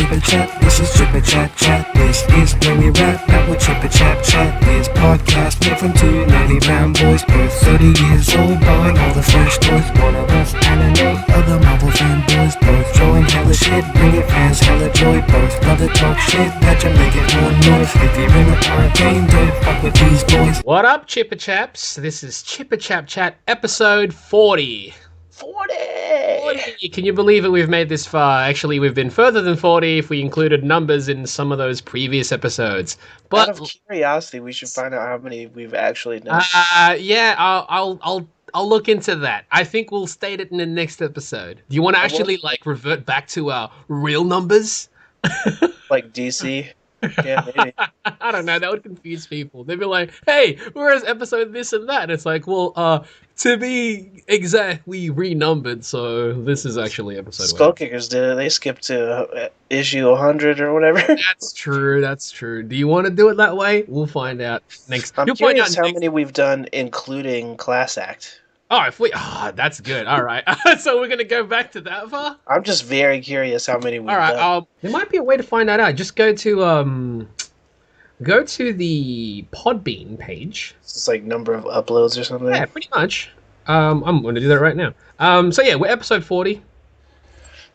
Chippa Chap, this is Chippa Chap Chat. This is where we rap back with Chippa Chap Chat. This podcast made from two lovely brown boys, both 30 years old, buying all the fresh toys. One of us anime, other Marvel fanboys, both throwing hella shit, bringing fans hella joy. Both love to talk shit, that you make it more noise. If you're in the arcade, don't fuck with these boys. What up, Chippa Chaps? This is Chippa Chap Chat, episode 40. 40! Can you believe it? We've made this far. Actually, we've been further than 40 if we included numbers in some of those previous episodes. But out of curiosity, we should find out how many we've actually done. Yeah, I'll look into that. I think we'll state it in the next episode. Do you want to actually revert back to our real numbers? Like DC? Yeah, maybe. I don't know. That would confuse people. They'd be like, "Hey, where's episode this and that?" And it's like, well, to be exact, we renumbered, so this is actually episode Skull Kickers did it. They skipped to issue 100 or whatever. That's true. That's true. Do you want to do it that way? We'll find out next. I'm curious how many we've done, including Class Act. Oh, that's good. All right. So we're gonna go back to that far. I'm just very curious how many we've done. There might be a way to find that out. Just go to the Podbean page. It's like number of uploads or something. Yeah, pretty much. I'm going to do that right now. So yeah, we're episode 40.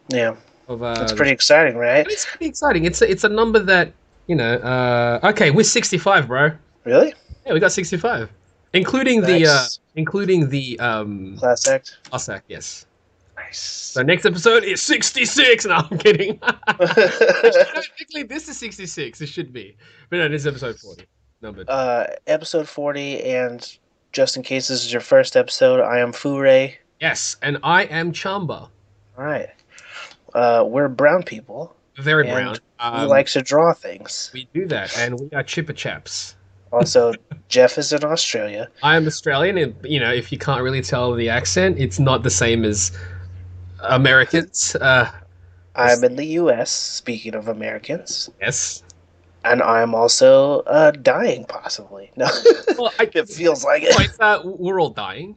Yeah. That's pretty exciting, right? It's pretty exciting. It's a number that okay, we're 65, bro. Really? Yeah, we got 65, including nice. the Class Act. Class Act, yes. Nice. So next episode is 66. No, I'm kidding. Technically, this is 66. It should be, but no, this is episode 40. Numbered. Episode 40, and just in case this is your first episode, I am Fure. Yes, and I am Chamba. All right. We're brown people. Very brown. We like to draw things. We do that, and we are Chippa Chaps. Also, Jeff is in Australia. I am Australian, and if you can't really tell the accent, it's not the same as Americans. I'm in the U.S., speaking of Americans. Yes. And I'm also dying, possibly. No, well, it feels like it. We're all dying.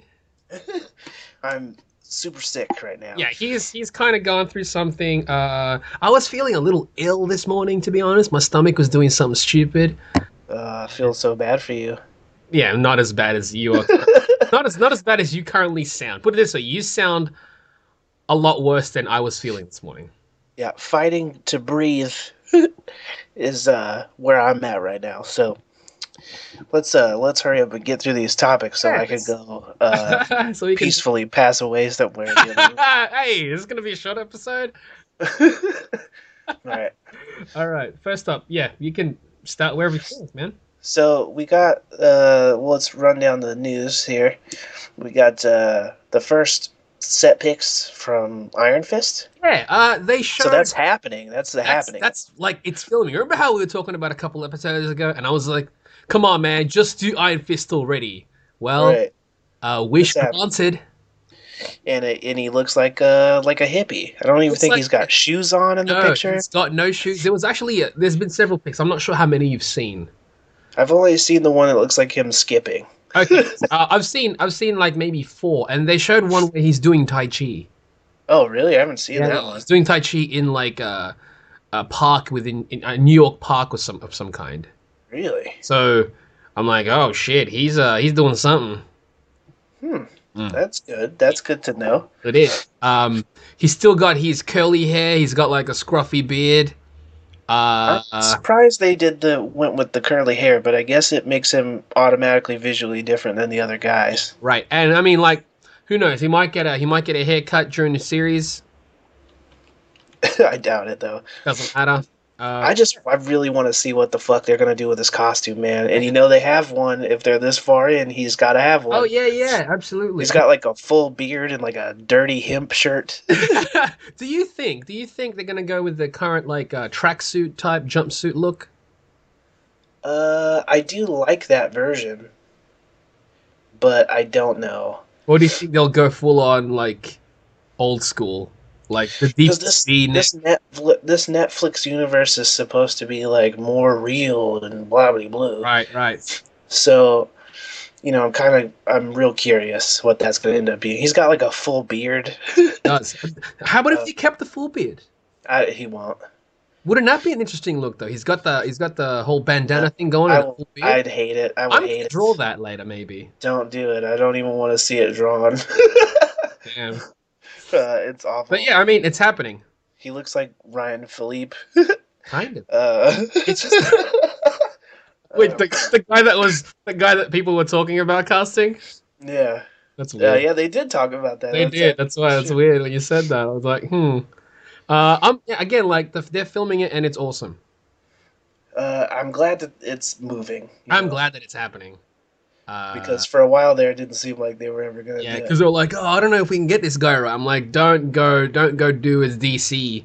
I'm super sick right now. Yeah, he's kind of gone through something. I was feeling a little ill this morning, to be honest. My stomach was doing something stupid. I feel so bad for you. Yeah, not as bad as you are. not as bad as you currently sound. Put it this way, you sound a lot worse than I was feeling this morning. Yeah, fighting to breathe is where I'm at right now. So let's hurry up and get through these topics so I can go so we peacefully pass away somewhere. Hey, this is gonna be a short episode. All right. First up, yeah, you can start wherever you think, man. So we got let's run down the news here. We got the first set picks from Iron Fist. Yeah, they showed. So that's happening. That's happening. That's like it's filming. Remember how we were talking about a couple episodes ago, and I was like, "Come on, man, just do Iron Fist already." Well, wish granted. And he looks like a hippie. I don't even think he's got shoes on in the picture. He's got no shoes. There was actually there's been several pics. I'm not sure how many you've seen. I've only seen the one that looks like him skipping. Okay, I've seen like maybe 4, and they showed one where he's doing Tai Chi. Oh, really? I haven't seen that one. He's doing Tai Chi in like a park within a New York park of some kind. Really? So I'm like, oh shit, he's doing something. That's good. That's good to know. It is. He's still got his curly hair. He's got like a scruffy beard. I'm surprised they went with the curly hair, but I guess it makes him automatically visually different than the other guys. Right, and I mean, like, who knows? He might get a haircut during the series. I doubt it, though. Doesn't matter. I really want to see what the fuck they're gonna do with this costume, man. And they have one. If they're this far in, he's got to have one. Oh yeah, absolutely. He's got like a full beard and like a dirty hemp shirt. Do you think they're gonna go with the current like tracksuit type jumpsuit look? I do like that version, but I don't know. Or do you think they'll go full on like old school? Like the deep sea. This Netflix universe is supposed to be like more real and blah blah blah. Right. So, I'm real curious what that's going to end up being. He's got like a full beard. Does. How about if he kept the full beard? He won't. Wouldn't that be an interesting look though? He's got the whole bandana thing going and a full beard. I'd hate it. I would I'm hate gonna it. draw that later, maybe. Don't do it. I don't even want to see it drawn. Damn. It's awful. But yeah, I mean, it's happening. He looks like Ryan Philippe. Kind of. It's just. Wait, the guy that people were talking about casting? Yeah. That's weird. Yeah, they did talk about that. They did. That's why it's weird when you said that. I was like, again, like they're filming it and it's awesome. I'm glad that it's moving. I'm glad that it's happening. Because for a while there, it didn't seem like they were ever going to do it. Yeah, because they're like, oh, I don't know if we can get this guy right. I'm like, don't go do as DC,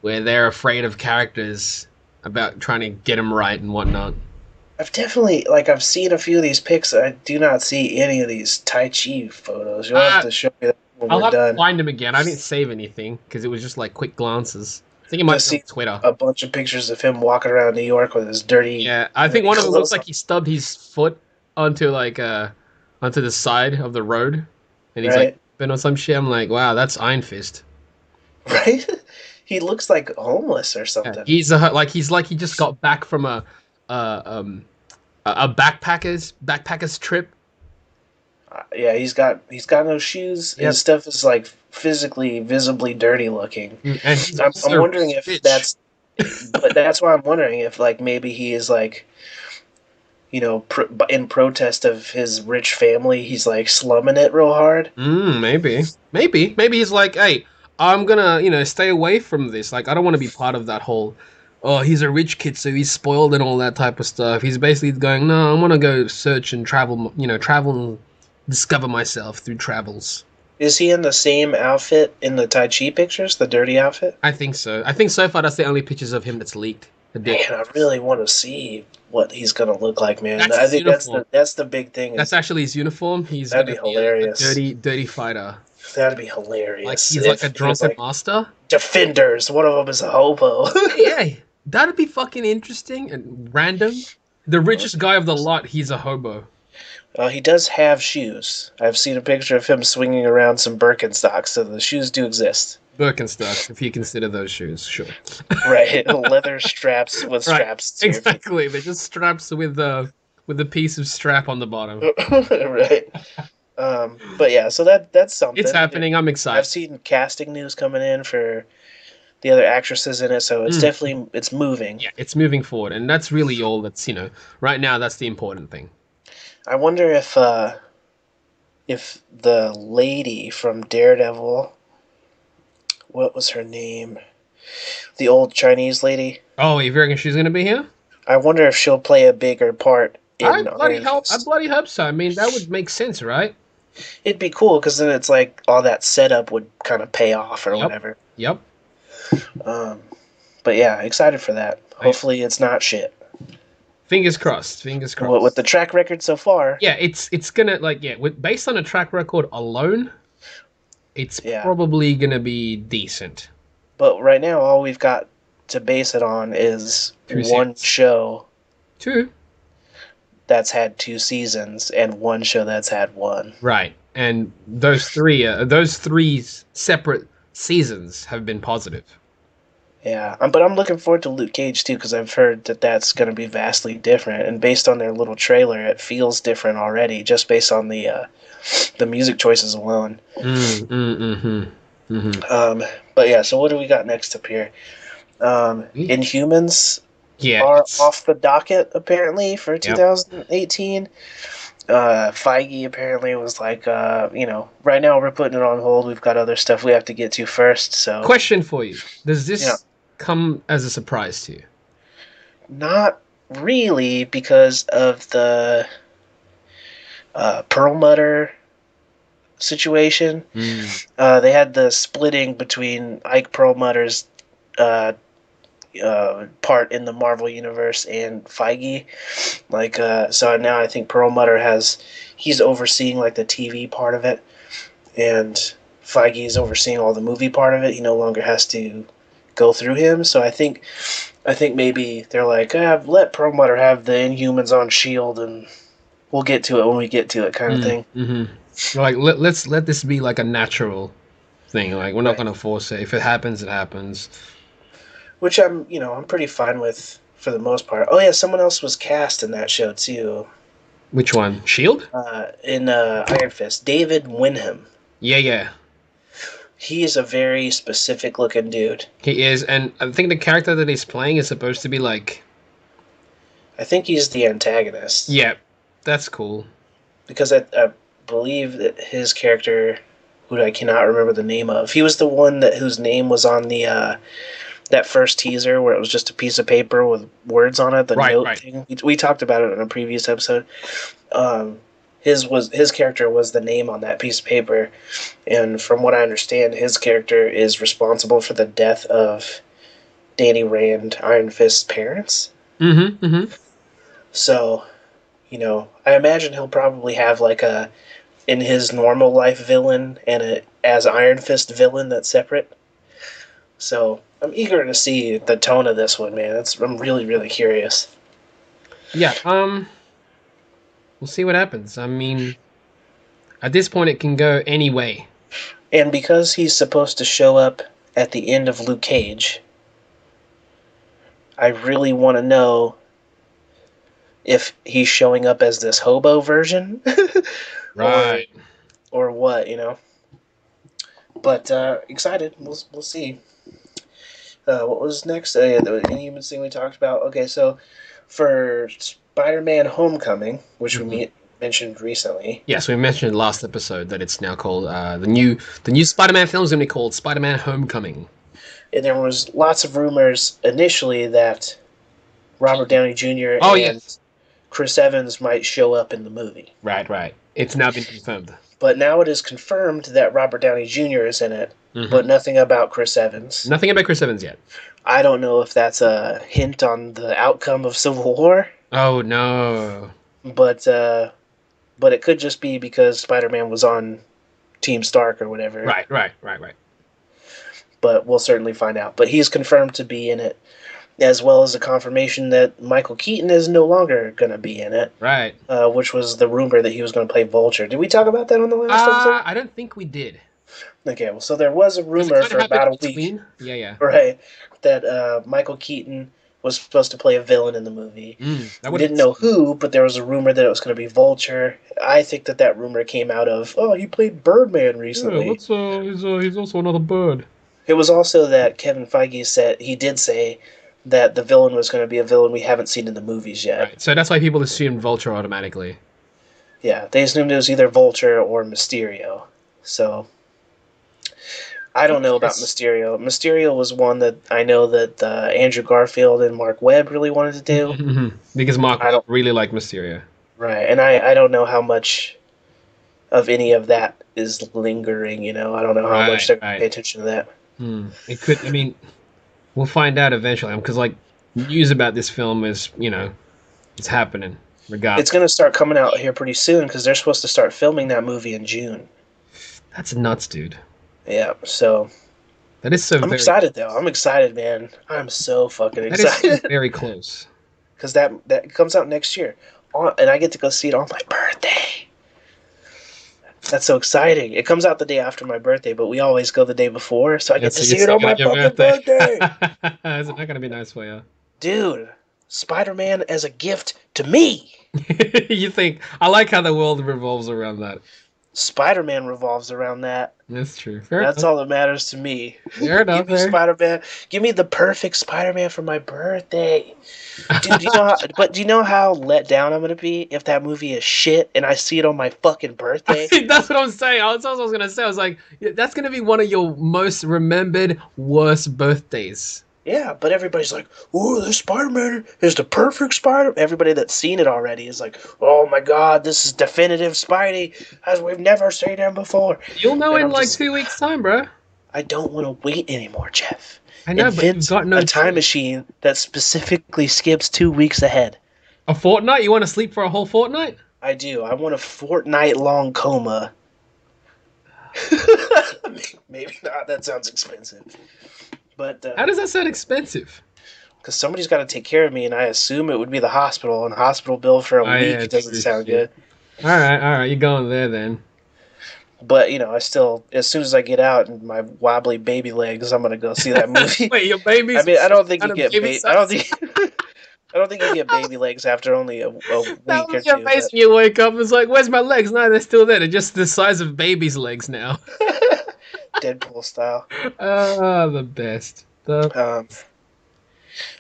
where they're afraid of characters about trying to get them right and whatnot. I've seen a few of these pics. I do not see any of these Tai Chi photos. You'll have to show me that when I'll we're have done. to find them again. I didn't save anything because it was just like quick glances. I think it might be on Twitter. A bunch of pictures of him walking around New York with his dirty. Yeah, I think one of them looks like he stubbed his foot onto the side of the road, and he's like been on some shit. I'm like, wow, that's Iron Fist. Right? He looks like homeless or something. Yeah, he just got back from a backpackers trip. Yeah, he's got no shoes. Yep. His stuff is like physically, visibly dirty looking. And I'm wondering if that's, but that's why I'm wondering if like maybe he is like, you know, in protest of his rich family, he's like slumming it real hard. Maybe he's like, hey, I'm gonna stay away from this. Like, I don't want to be part of that whole. Oh, he's a rich kid, so he's spoiled and all that type of stuff. He's basically going, no, I want to go search and travel. Travel and discover myself through travels. Is he in the same outfit in the Tai Chi pictures, the dirty outfit? I think so. I think so far that's the only pictures of him that's leaked. Man, I really want to see what he's gonna look like, man. I think that's the big thing. That's actually his uniform. That'd be hilarious. A dirty fighter. That'd be hilarious. Like he's like a drunken master. Defenders. One of them is a hobo. Yeah, that'd be fucking interesting and random. The richest guy of the lot, he's a hobo. He does have shoes. I've seen a picture of him swinging around some Birkenstocks, so the shoes do exist. Birkenstocks, if you consider those shoes, sure. Right, leather straps with straps. To exactly, they're just straps with a piece of strap on the bottom. Right. But yeah, so that's something. It's happening. I'm excited. I've seen casting news coming in for the other actresses in it, so it's definitely it's moving. Yeah, it's moving forward, and that's really all. That's right now. That's the important thing. I wonder if the lady from Daredevil, what was her name? The old Chinese lady. Oh, you reckon she's gonna be here? I wonder if she'll play a bigger part in I bloody hope so. I mean, that would make sense, right? It'd be cool because then it's like all that setup would kind of pay off or whatever. Yep. But yeah, excited for that. Hopefully, it's not shit. Fingers crossed. Fingers crossed. Well, with the track record so far. Yeah, it's gonna based on a track record alone, it's probably gonna be decent. But right now, all we've got to base it on is one show. Two. That's had 2 seasons and one show that's had 1. Right, and those three separate seasons have been positive. Yeah, but I'm looking forward to Luke Cage too because I've heard that that's going to be vastly different, and based on their little trailer, it feels different already, just based on the music choices alone. But yeah, so what do we got next up here? Inhumans are off the docket apparently for 2018. Feige apparently was like, right now we're putting it on hold. We've got other stuff we have to get to first. So, question for you: does this come as a surprise to you? Not really, because of the Perlmutter situation. They had the splitting between Ike Perlmutter's part in the Marvel universe and Feige. So now I think Perlmutter he's overseeing like the TV part of it, and Feige is overseeing all the movie part of it. He no longer has to go through him. So I think maybe they're like, let Perlmutter have the Inhumans on S.H.I.E.L.D. and we'll get to it when we get to it, kind of thing. Like let's let this be like a natural thing. Like we're not gonna force it. If it happens, it happens. which I'm pretty fine with for the most part. Oh yeah, someone else was cast in that show too. Which one? Shield? In Iron Fist, David Winham. Yeah. He is a very specific looking dude. He is, and I think the character that he's playing is supposed to be like... I think he's the antagonist. Yeah, that's cool. Because I believe that his character, who I cannot remember the name of, he was the one whose name was on the that first teaser where it was just a piece of paper with words on it, the note thing. We talked about it in a previous episode. His character was the name on that piece of paper, and from what I understand, his character is responsible for the death of Danny Rand, Iron Fist's parents. Mm-hmm. So, I imagine he'll probably have like in his normal life villain and as Iron Fist villain that's separate. So I'm eager to see the tone of this one, man. I'm really, really curious. Yeah, we'll see what happens. I mean, at this point it can go any way. And because he's supposed to show up at the end of Luke Cage, I really want to know if he's showing up as this hobo version. Right. Or what, But excited. We'll see. What was next? The Inhumans thing we talked about. Okay, so for Spider-Man Homecoming, which we mentioned recently. Yes, we mentioned last episode that it's now called the new Spider-Man film is going to be called Spider-Man Homecoming. And there was lots of rumors initially that Robert Downey Jr. and Chris Evans might show up in the movie. Right. It's now been confirmed. But now it is confirmed that Robert Downey Jr. is in it, but nothing about Chris Evans. Nothing about Chris Evans yet. I don't know if that's a hint on the outcome of Civil War. Oh, no. But it could just be because Spider-Man was on Team Stark or whatever. Right. But we'll certainly find out. But he's confirmed to be in it, as well as a confirmation that Michael Keaton is no longer going to be in it. Right. Which was the rumor that he was going to play Vulture. Did we talk about that on the last episode? I don't think we did. Okay, well, so there was a rumor for about a week. Yeah. Right. That Michael Keaton was supposed to play a villain in the movie. We didn't know who, but there was a rumor that it was going to be Vulture. I think that rumor came out of, he played Birdman recently. Yeah, he's also another bird. It was also that Kevin Feige did say that the villain was going to be a villain we haven't seen in the movies yet. Right. So that's why people assumed Vulture automatically. Yeah, they assumed it was either Vulture or Mysterio. So I don't know about Mysterio. Mysterio was one that I know that Andrew Garfield and Mark Webb really wanted to do. Because Mark Webb really liked Mysterio. Right, and I don't know how much of any of that is lingering, I don't know how much they're going to pay attention to that. It could, we'll find out eventually, because news about this film is, it's happening. Regardless. It's going to start coming out here pretty soon, because they're supposed to start filming that movie in June. That's nuts, dude. Yeah, so that is so. I'm excited though. I'm excited, man. I'm so fucking excited. That is very close. Because that comes out next year, and I get to go see it on my birthday. That's so exciting. It comes out the day after my birthday, but we always go the day before, so I get to see it on my fucking birthday. Is it not gonna be nice for you, dude? Spider-Man as a gift to me. You think? I like how the world revolves around that. Spider-Man revolves around that. That's true. That's all that matters to me. Fair enough. Give me Spider-Man. Give me the perfect Spider-Man for my birthday. Dude, do you know how let down I'm going to be if that movie is shit and I see it on my fucking birthday? That's what I'm saying. That's what I was going to say. I was like, that's going to be one of your most remembered worst birthdays. Yeah, but everybody's like, "Oh, this Spider-Man is the perfect Spider." Everybody that's seen it already is like, "Oh my God, this is definitive Spidey, as we've never seen him before." You'll know in 2 weeks' time, bro. I don't want to wait anymore, Jeff. I know, but you've got no a time machine that specifically skips 2 weeks ahead. A fortnight? You want to sleep for a whole fortnight? I do. I want a fortnight-long coma. Maybe not. That sounds expensive. But how does that sound expensive? Because somebody's got to take care of me, and I assume it would be the hospital, and hospital bill for a week doesn't sound good. All right, you're going there then. But I still, as soon as I get out and my wobbly baby legs, I'm gonna go see that movie. Wait, your baby's I mean, I don't think you kind of get baby I don't size? think I don't think you get baby legs after only a That week or was your two. face But when you wake up. It's like, where's my legs? No, they're still there. They're just the size of baby's legs now. Deadpool style. The best. The Um,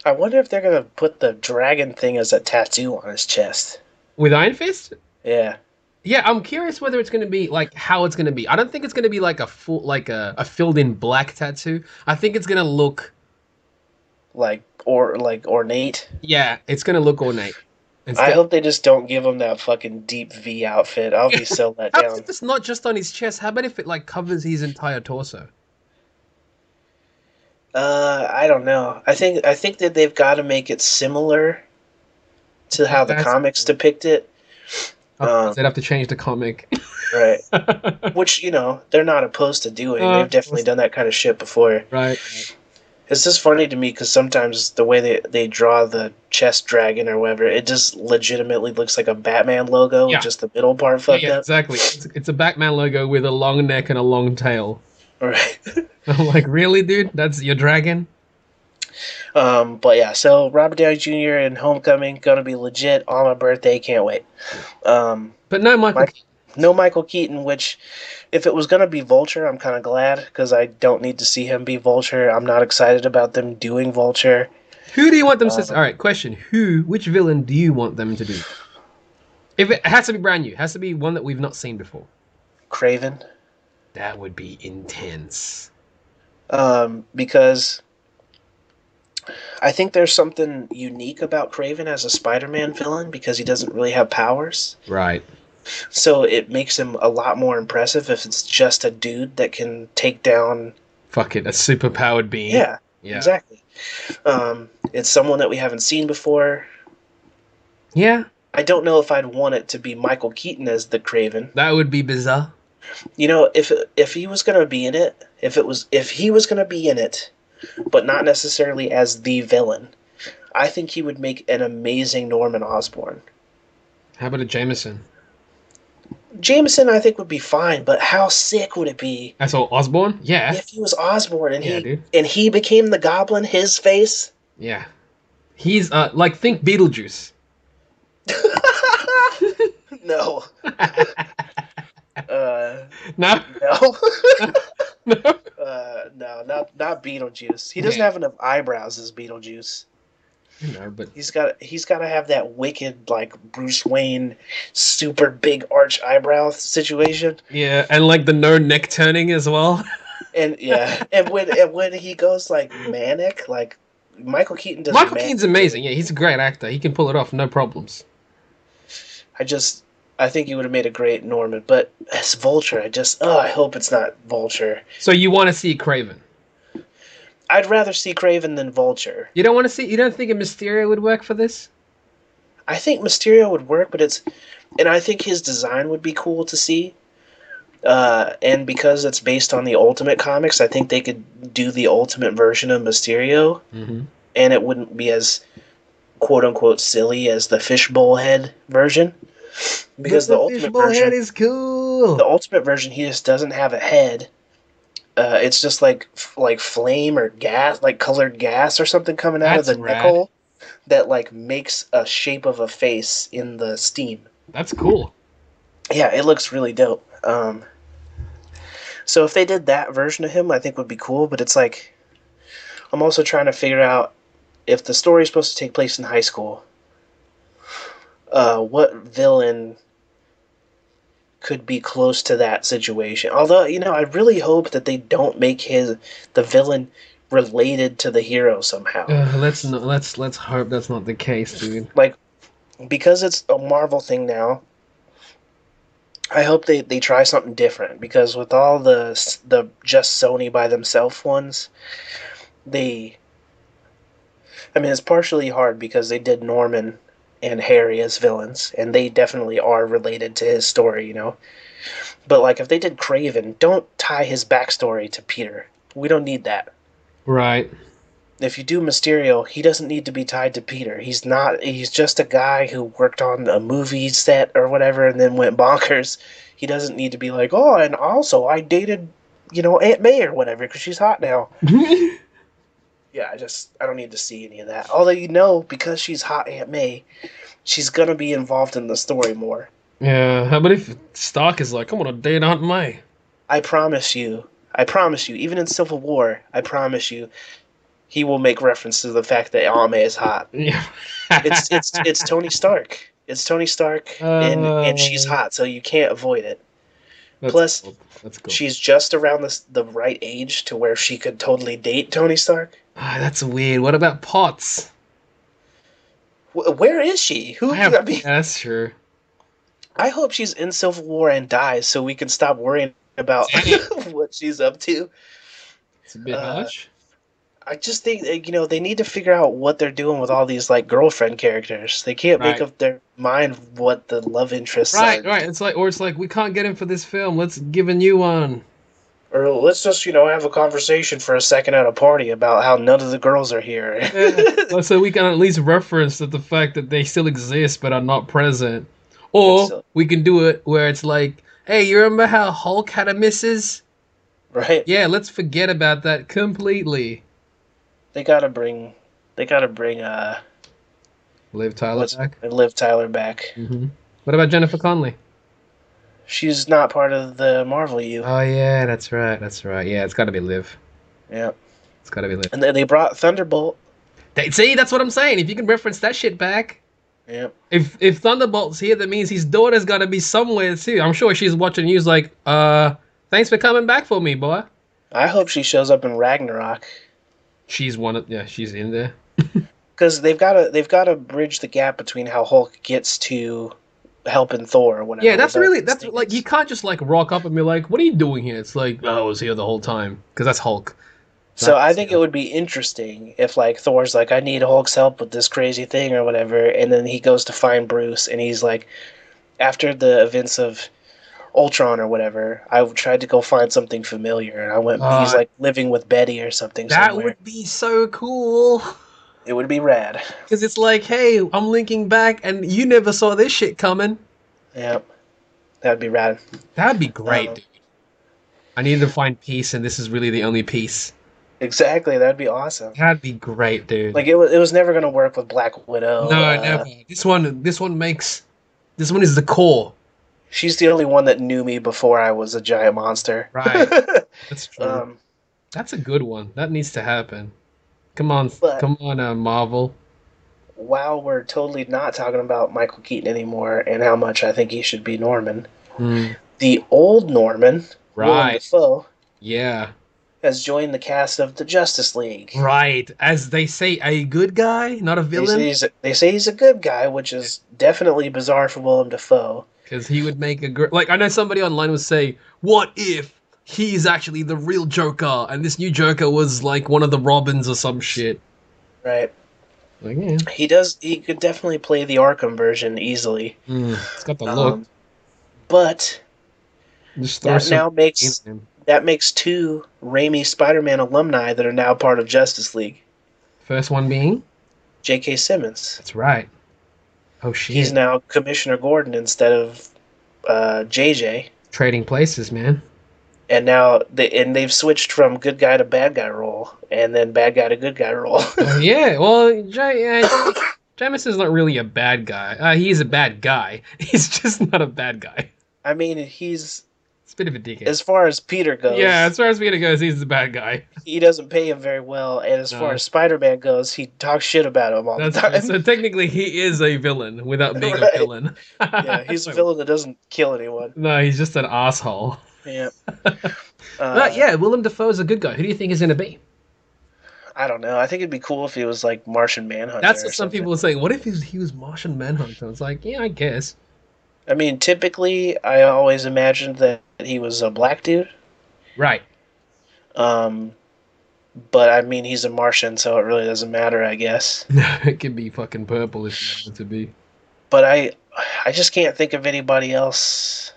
I wonder if they're gonna put the dragon thing as a tattoo on his chest. with Iron Fist? Yeah. Yeah, I'm curious whether it's going to be like how it's going to be. I don't think it's going to be like a full like a filled in black tattoo. I think it's going to look Like ornate. yeah, it's going to look ornate. I Instead, hope they just don't give him that fucking deep V outfit. I'll be so let how about down. if it's not just on his chest? How about if it like covers his entire torso? I don't know. I think that they've got to make it similar to how the That's comics depict it. otherwise they'd have to change the comic. Right. Which, they're not opposed to doing. They've definitely done that kind of shit before. Right. It's just funny to me because sometimes the way they draw the chest dragon or whatever, it just legitimately looks like a Batman logo with just the middle part fucked Yeah, up. exactly. It's a Batman logo with a long neck and a long tail. Right. I'm like, really, dude? That's your dragon? But yeah, so Robert Downey Jr. in Homecoming gonna be legit on my birthday. Can't wait. But no Michael Keaton. No Michael Keaton, which if it was going to be Vulture, I'm kind of glad because I don't need to see him be Vulture. I'm not excited about them doing Vulture. Who do you want them to... All right, question. Which villain do you want them to do? If it has to be brand new, it has to be one that we've not seen before. Kraven. That would be intense. Because I think there's something unique about Kraven as a Spider-Man villain because he doesn't really have powers. Right. So it makes him a lot more impressive if it's just a dude that can take down... Fuck it, a superpowered being. Yeah, exactly. It's someone that we haven't seen before. Yeah. I don't know if I'd want it to be Michael Keaton as the Kraven. That would be bizarre. If he was gonna be in it, if he was gonna be in it, but not necessarily as the villain, I think he would make an amazing Norman Osborn. How about a Jameson? Jameson, I think, would be fine, but how sick would it be? That's all Osborn? Yeah. If he was Osborn and dude. he became the Goblin, his face. Yeah. He's like think Beetlejuice. No. No. No. No. No, not Beetlejuice. He doesn't have enough eyebrows as Beetlejuice. But he's got to have that wicked like Bruce Wayne super big arch eyebrow situation. Yeah, and like the no neck turning as well. And yeah, and when he goes like manic, like Michael Keaton does. Michael Keaton's amazing. Yeah, he's a great actor. He can pull it off, no problems. I think he would have made a great Norman, but as Vulture, I hope it's not Vulture. So you want to see Kraven? I'd rather see Kraven than Vulture. You don't think a Mysterio would work for this? I think Mysterio would work, and I think his design would be cool to see. And because it's based on the Ultimate comics, I think they could do the Ultimate version of Mysterio, and it wouldn't be as quote-unquote silly as the fishbowl head version. Because the Ultimate version head is cool. The Ultimate version, he just doesn't have a head. It's just like flame or gas, like colored gas or something coming out of the neck hole that like makes a shape of a face in the steam. That's cool. Yeah, it looks really dope. So if they did that version of him, I think would be cool. But it's like, I'm also trying to figure out if the story is supposed to take place in high school. What villain could be close to that situation? Although, I really hope that they don't make the villain related to the hero somehow. Let's hope that's not the case, dude. Like, because it's a Marvel thing now, I hope they try something different. Because with all the just Sony by themselves ones, it's partially hard because they did Norman and Harry as villains, and they definitely are related to his story, But like, if they did Kraven, don't tie his backstory to Peter. We don't need that. Right. if you do Mysterio, he doesn't need to be tied to Peter. He's not. He's just a guy who worked on a movie set or whatever and then went bonkers. He doesn't need to be like, oh, and also I dated, Aunt May or whatever because she's hot now. Yeah, I don't need to see any of that. Although because she's hot Aunt May, she's gonna be involved in the story more. Yeah, how about if Stark is like, I'm gonna date Aunt May? I promise you, even in Civil War, I promise you, he will make reference to the fact that Aunt May is hot. Yeah. It's Tony Stark. It's Tony Stark, and she's hot, so you can't avoid it. Plus, that's cool. She's just around the right age to where she could totally date Tony Stark. That's weird. What about Potts? Where is she? That's true. I hope she's in Civil War and dies so we can stop worrying about what she's up to. It's a bit harsh. I just think they need to figure out what they're doing with all these like girlfriend characters. They can't make up their mind what the love interests are. Right. It's like we can't get him for this film. Let's give a new one. Or let's just have a conversation for a second at a party about how none of the girls are here. Yeah. So we can at least reference the fact that they still exist but are not present. Or we can do it where it's like, hey, you remember how Hulk had a missus? Right. Yeah, let's forget about that completely. They gotta bring Liv Tyler back. Liv Tyler back. Mm-hmm. What about Jennifer Connelly? She's not part of the Marvel U. Oh yeah, that's right. Yeah, it's got to be Liv. Yeah, it's got to be Liv. And then they brought Thunderbolt. See, that's what I'm saying. If you can reference that shit back. Yeah. If Thunderbolt's here, that means his daughter's got to be somewhere too. I'm sure she's watching news like, thanks for coming back for me, boy. I hope she shows up in Ragnarok. She's she's in there. Because they've got to bridge the gap between how Hulk gets to helping Thor or whatever. Yeah, that's like you can't just like rock up and be like, "What are you doing here?" It's like, "Oh, I was here the whole time," because that's Hulk. So I think it would be interesting if like Thor's like, "I need Hulk's help with this crazy thing or whatever," and then he goes to find Bruce, and he's like, after the events of Ultron or whatever, I tried to go find something familiar, and I went. He's like living with Betty or something. That would be so cool. It would be rad. Because it's like, hey, I'm linking back, and you never saw this shit coming. Yep, that'd be rad. That'd be great, dude. I needed to find peace, and this is really the only peace. Exactly, that'd be awesome. That'd be great, dude. Like it was never gonna work with Black Widow. No, never. This one is the core. She's the only one that knew me before I was a giant monster. Right. That's true. That's a good one. That needs to happen. Come on, Marvel. While we're totally not talking about Michael Keaton anymore and how much I think he should be Norman, the old Norman, Willem Dafoe, has joined the cast of the Justice League. Right. As they say, a good guy, not a villain. They say he's a good guy, which is definitely bizarre for Willem Dafoe. Because he would make a great... Like, I know somebody online would say, what if he's actually the real Joker, and this new Joker was, like, one of the Robins or some shit? Right. Like, yeah. He could definitely play the Arkham version easily. It's got the look. But that makes two Raimi Spider-Man alumni that are now part of Justice League. First one being? J.K. Simmons. That's right. Oh, shit. He's now Commissioner Gordon instead of JJ. Trading places, man. And now they've switched from good guy to bad guy role, and then bad guy to good guy role. Yeah, well, Jameson's not really a bad guy. He's a bad guy. He's just not a bad guy. I mean, he's a bit of a dickhead. As far as Peter goes. Yeah, as far as Peter goes, he's the bad guy. He doesn't pay him very well, and as far as Spider-Man goes, he talks shit about him all the time. So technically, he is a villain without being a villain. Yeah, he's a villain that doesn't kill anyone. No, he's just an asshole. Yeah. But yeah, Willem Dafoe is a good guy. Who do you think he's going to be? I don't know. I think it'd be cool if he was like Martian Manhunter. That's what some people are saying. What if he was Martian Manhunter? I was like, yeah, I guess. I mean, typically, I always imagined that he was a black dude. Right. But I mean, he's a Martian, so it really doesn't matter, I guess. It could be fucking purple if you want it to be. But I just can't think of anybody else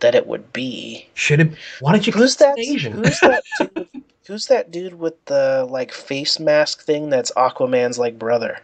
that it would be. Should it? Why don't you? Who's that? Who's that dude Who's that dude with the like face mask thing? That's Aquaman's like brother.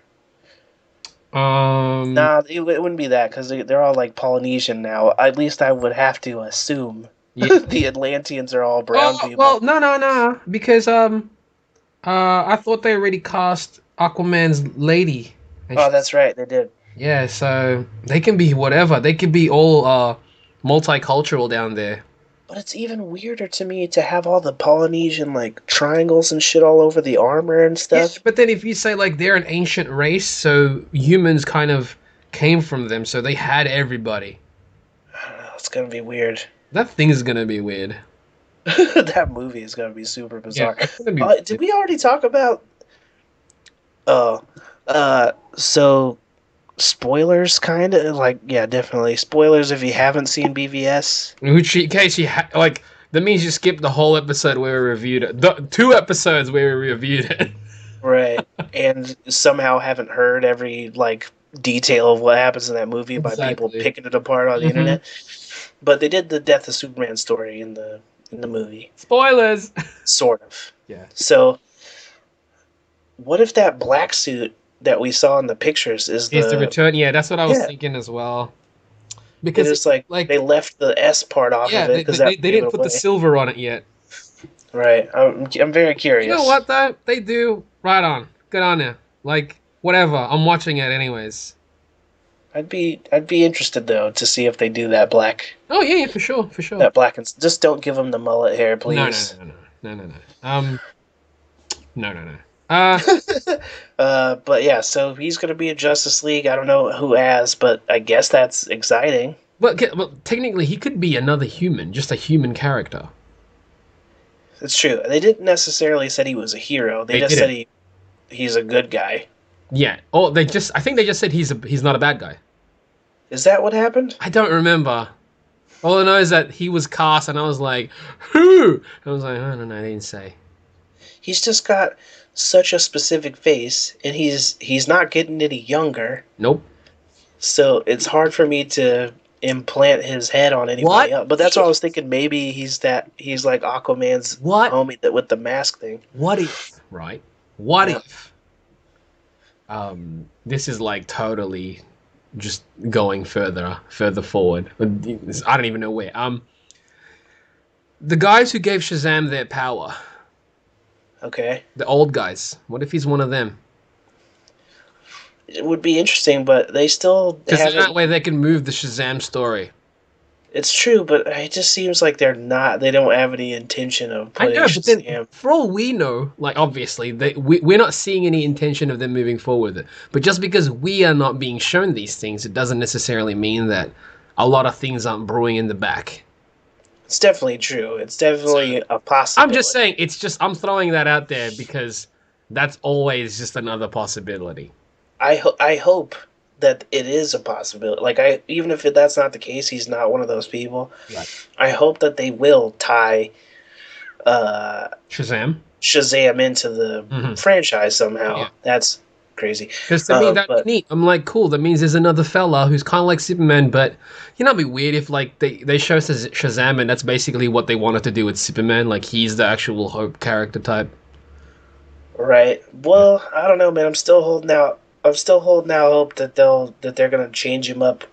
Nah, it wouldn't be that because they're all like Polynesian now. At least I would have to assume. Yeah. The Atlanteans are all brown people. Well, no, because I thought they already cast Aquaman's lady. Oh, that's right, they did. Yeah, so they can be whatever. They could be all multicultural down there. But it's even weirder to me to have all the Polynesian like triangles and shit all over the armor and stuff. Yeah, but then if you say like they're an ancient race, so humans kind of came from them, so they had everybody. I don't know, it's gonna be weird. That thing is gonna be weird. That movie is gonna be super bizarre. Yeah, did we already talk about? Oh, so spoilers, kind of like definitely spoilers if you haven't seen BVS. Which, in case you like, that means you skipped the whole episode where we reviewed it. The 2 episodes where we reviewed it. Right, and somehow haven't heard every like detail of what happens in that movie by people picking it apart on the internet. But they did the Death of Superman story in the movie. Spoilers. Sort of. Yeah. So, what if that black suit that we saw in the pictures is the return? Yeah, that's what I was thinking as well. Because it's like they left the S part off of it because they didn't put the silver on it yet. Right. I'm very curious. You know what though? They do. Right on. Good on you. Like whatever. I'm watching it anyways. I'd be interested though to see if they do that black. Oh yeah, for sure. That black and just don't give him the mullet hair, please. No. No. But yeah, so he's gonna be in Justice League. I don't know who as, but I guess that's exciting. Well, technically, he could be another human, just a human character. It's true. They didn't necessarily said he was a hero. They just said he's a good guy. Yeah. Oh, I think they just said he's not a bad guy. Is that what happened? I don't remember. All I know is that he was cast, and I was like, who? I was like, I don't know. They didn't say. He's just got such a specific face, and he's not getting any younger. Nope. So it's hard for me to implant his head on anybody else. But that's what I was thinking. Maybe he's like Aquaman's homie with the mask thing. What if? Right. What if? This is like totally just going further forward. I don't even know where. The guys who gave Shazam their power. Okay. The old guys. What if he's one of them? It would be interesting, but they still because that way they can move the Shazam story. It's true, but it just seems like they don't have any intention of putting Shazam. But then, for all we know, like obviously we're not seeing any intention of them moving forward with it. But just because we are not being shown these things, it doesn't necessarily mean that a lot of things aren't brewing in the back. It's definitely true. It's definitely a possibility. I'm just saying, I'm throwing that out there because that's always just another possibility. I hope that it is a possibility. Like even if that's not the case, he's not one of those people. Right. I hope that they will tie Shazam into the franchise somehow. Yeah. That's crazy. Because to me, that's neat. I'm like, cool. That means there's another fella who's kind of like Superman, but you know, it'd be weird if like they show Shazam and that's basically what they wanted to do with Superman. Like he's the actual Hope character type. Right. Well, I don't know, man. I'm still holding out hope that they're gonna change him up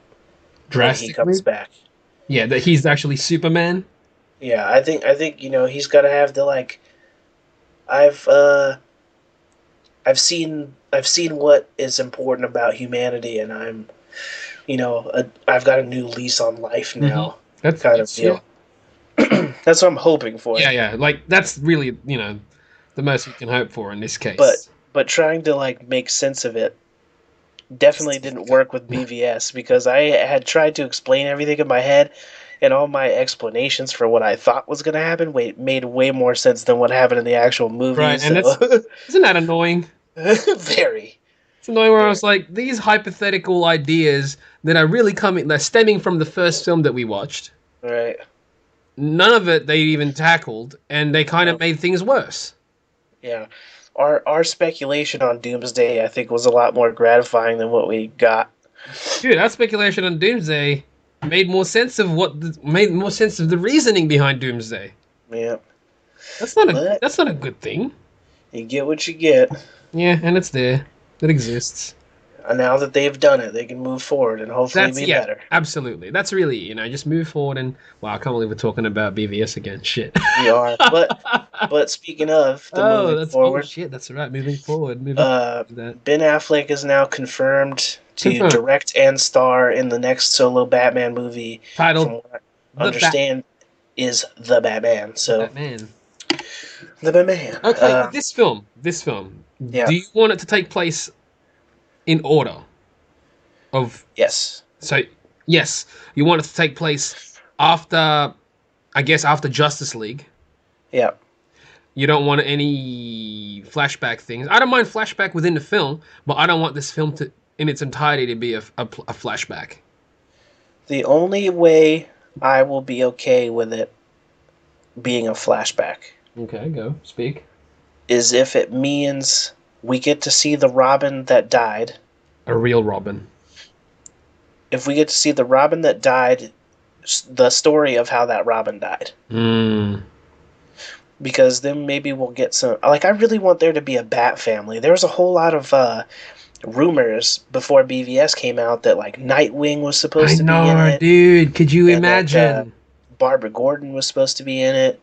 drastically when he comes back. Yeah, that he's actually Superman. Yeah, I think he's gotta have the like. I've seen what is important about humanity, and I'm, I've got a new lease on life now. That's kind of deal. Yeah. That's what I'm hoping for. Yeah. Like that's really the most we can hope for in this case. But trying to like make sense of it definitely didn't work with BVS because I had tried to explain everything in my head, and all my explanations for what I thought was going to happen made way more sense than what happened in the actual movie. Right, and isn't that annoying? Very. It's annoying where I was like, these hypothetical ideas that are really they're stemming from the first film that we watched. Right. None of it they even tackled, and they kind of made things worse. Yeah. Our speculation on Doomsday, I think, was a lot more gratifying than what we got. Dude, our speculation on Doomsday made more sense of the reasoning behind Doomsday. Yeah. That's not a good thing. You get what you get. Yeah, and it's there. It exists. And now that they've done it, they can move forward and hopefully be better. Absolutely. That's really, just move forward and wow, I can't believe we're talking about BVS again. Shit. We are. But speaking of moving forward. Oh shit, that's right. Moving forward. Ben Affleck is now confirmed to direct and star in the next solo Batman movie. Titled, from what I understand, is The Batman. So Batman. The Batman. Okay, this film. Yeah. Do you want it to take place in order of? Yes. So yes, you want it to take place after Justice League. Yeah. You don't want any flashback things. I don't mind flashback within the film, but I don't want this film to, in its entirety, to be a flashback. The only way I will be okay with it being a flashback. Okay, go. Speak. Is if it means we get to see the Robin that died. A real Robin. If we get to see the Robin that died, the story of how that Robin died. Because then maybe we'll get some... Like, I really want there to be a Bat family. There was a whole lot of rumors before BVS came out that, like, Nightwing was supposed to be in it. Dude. Could you imagine? That, Barbara Gordon was supposed to be in it.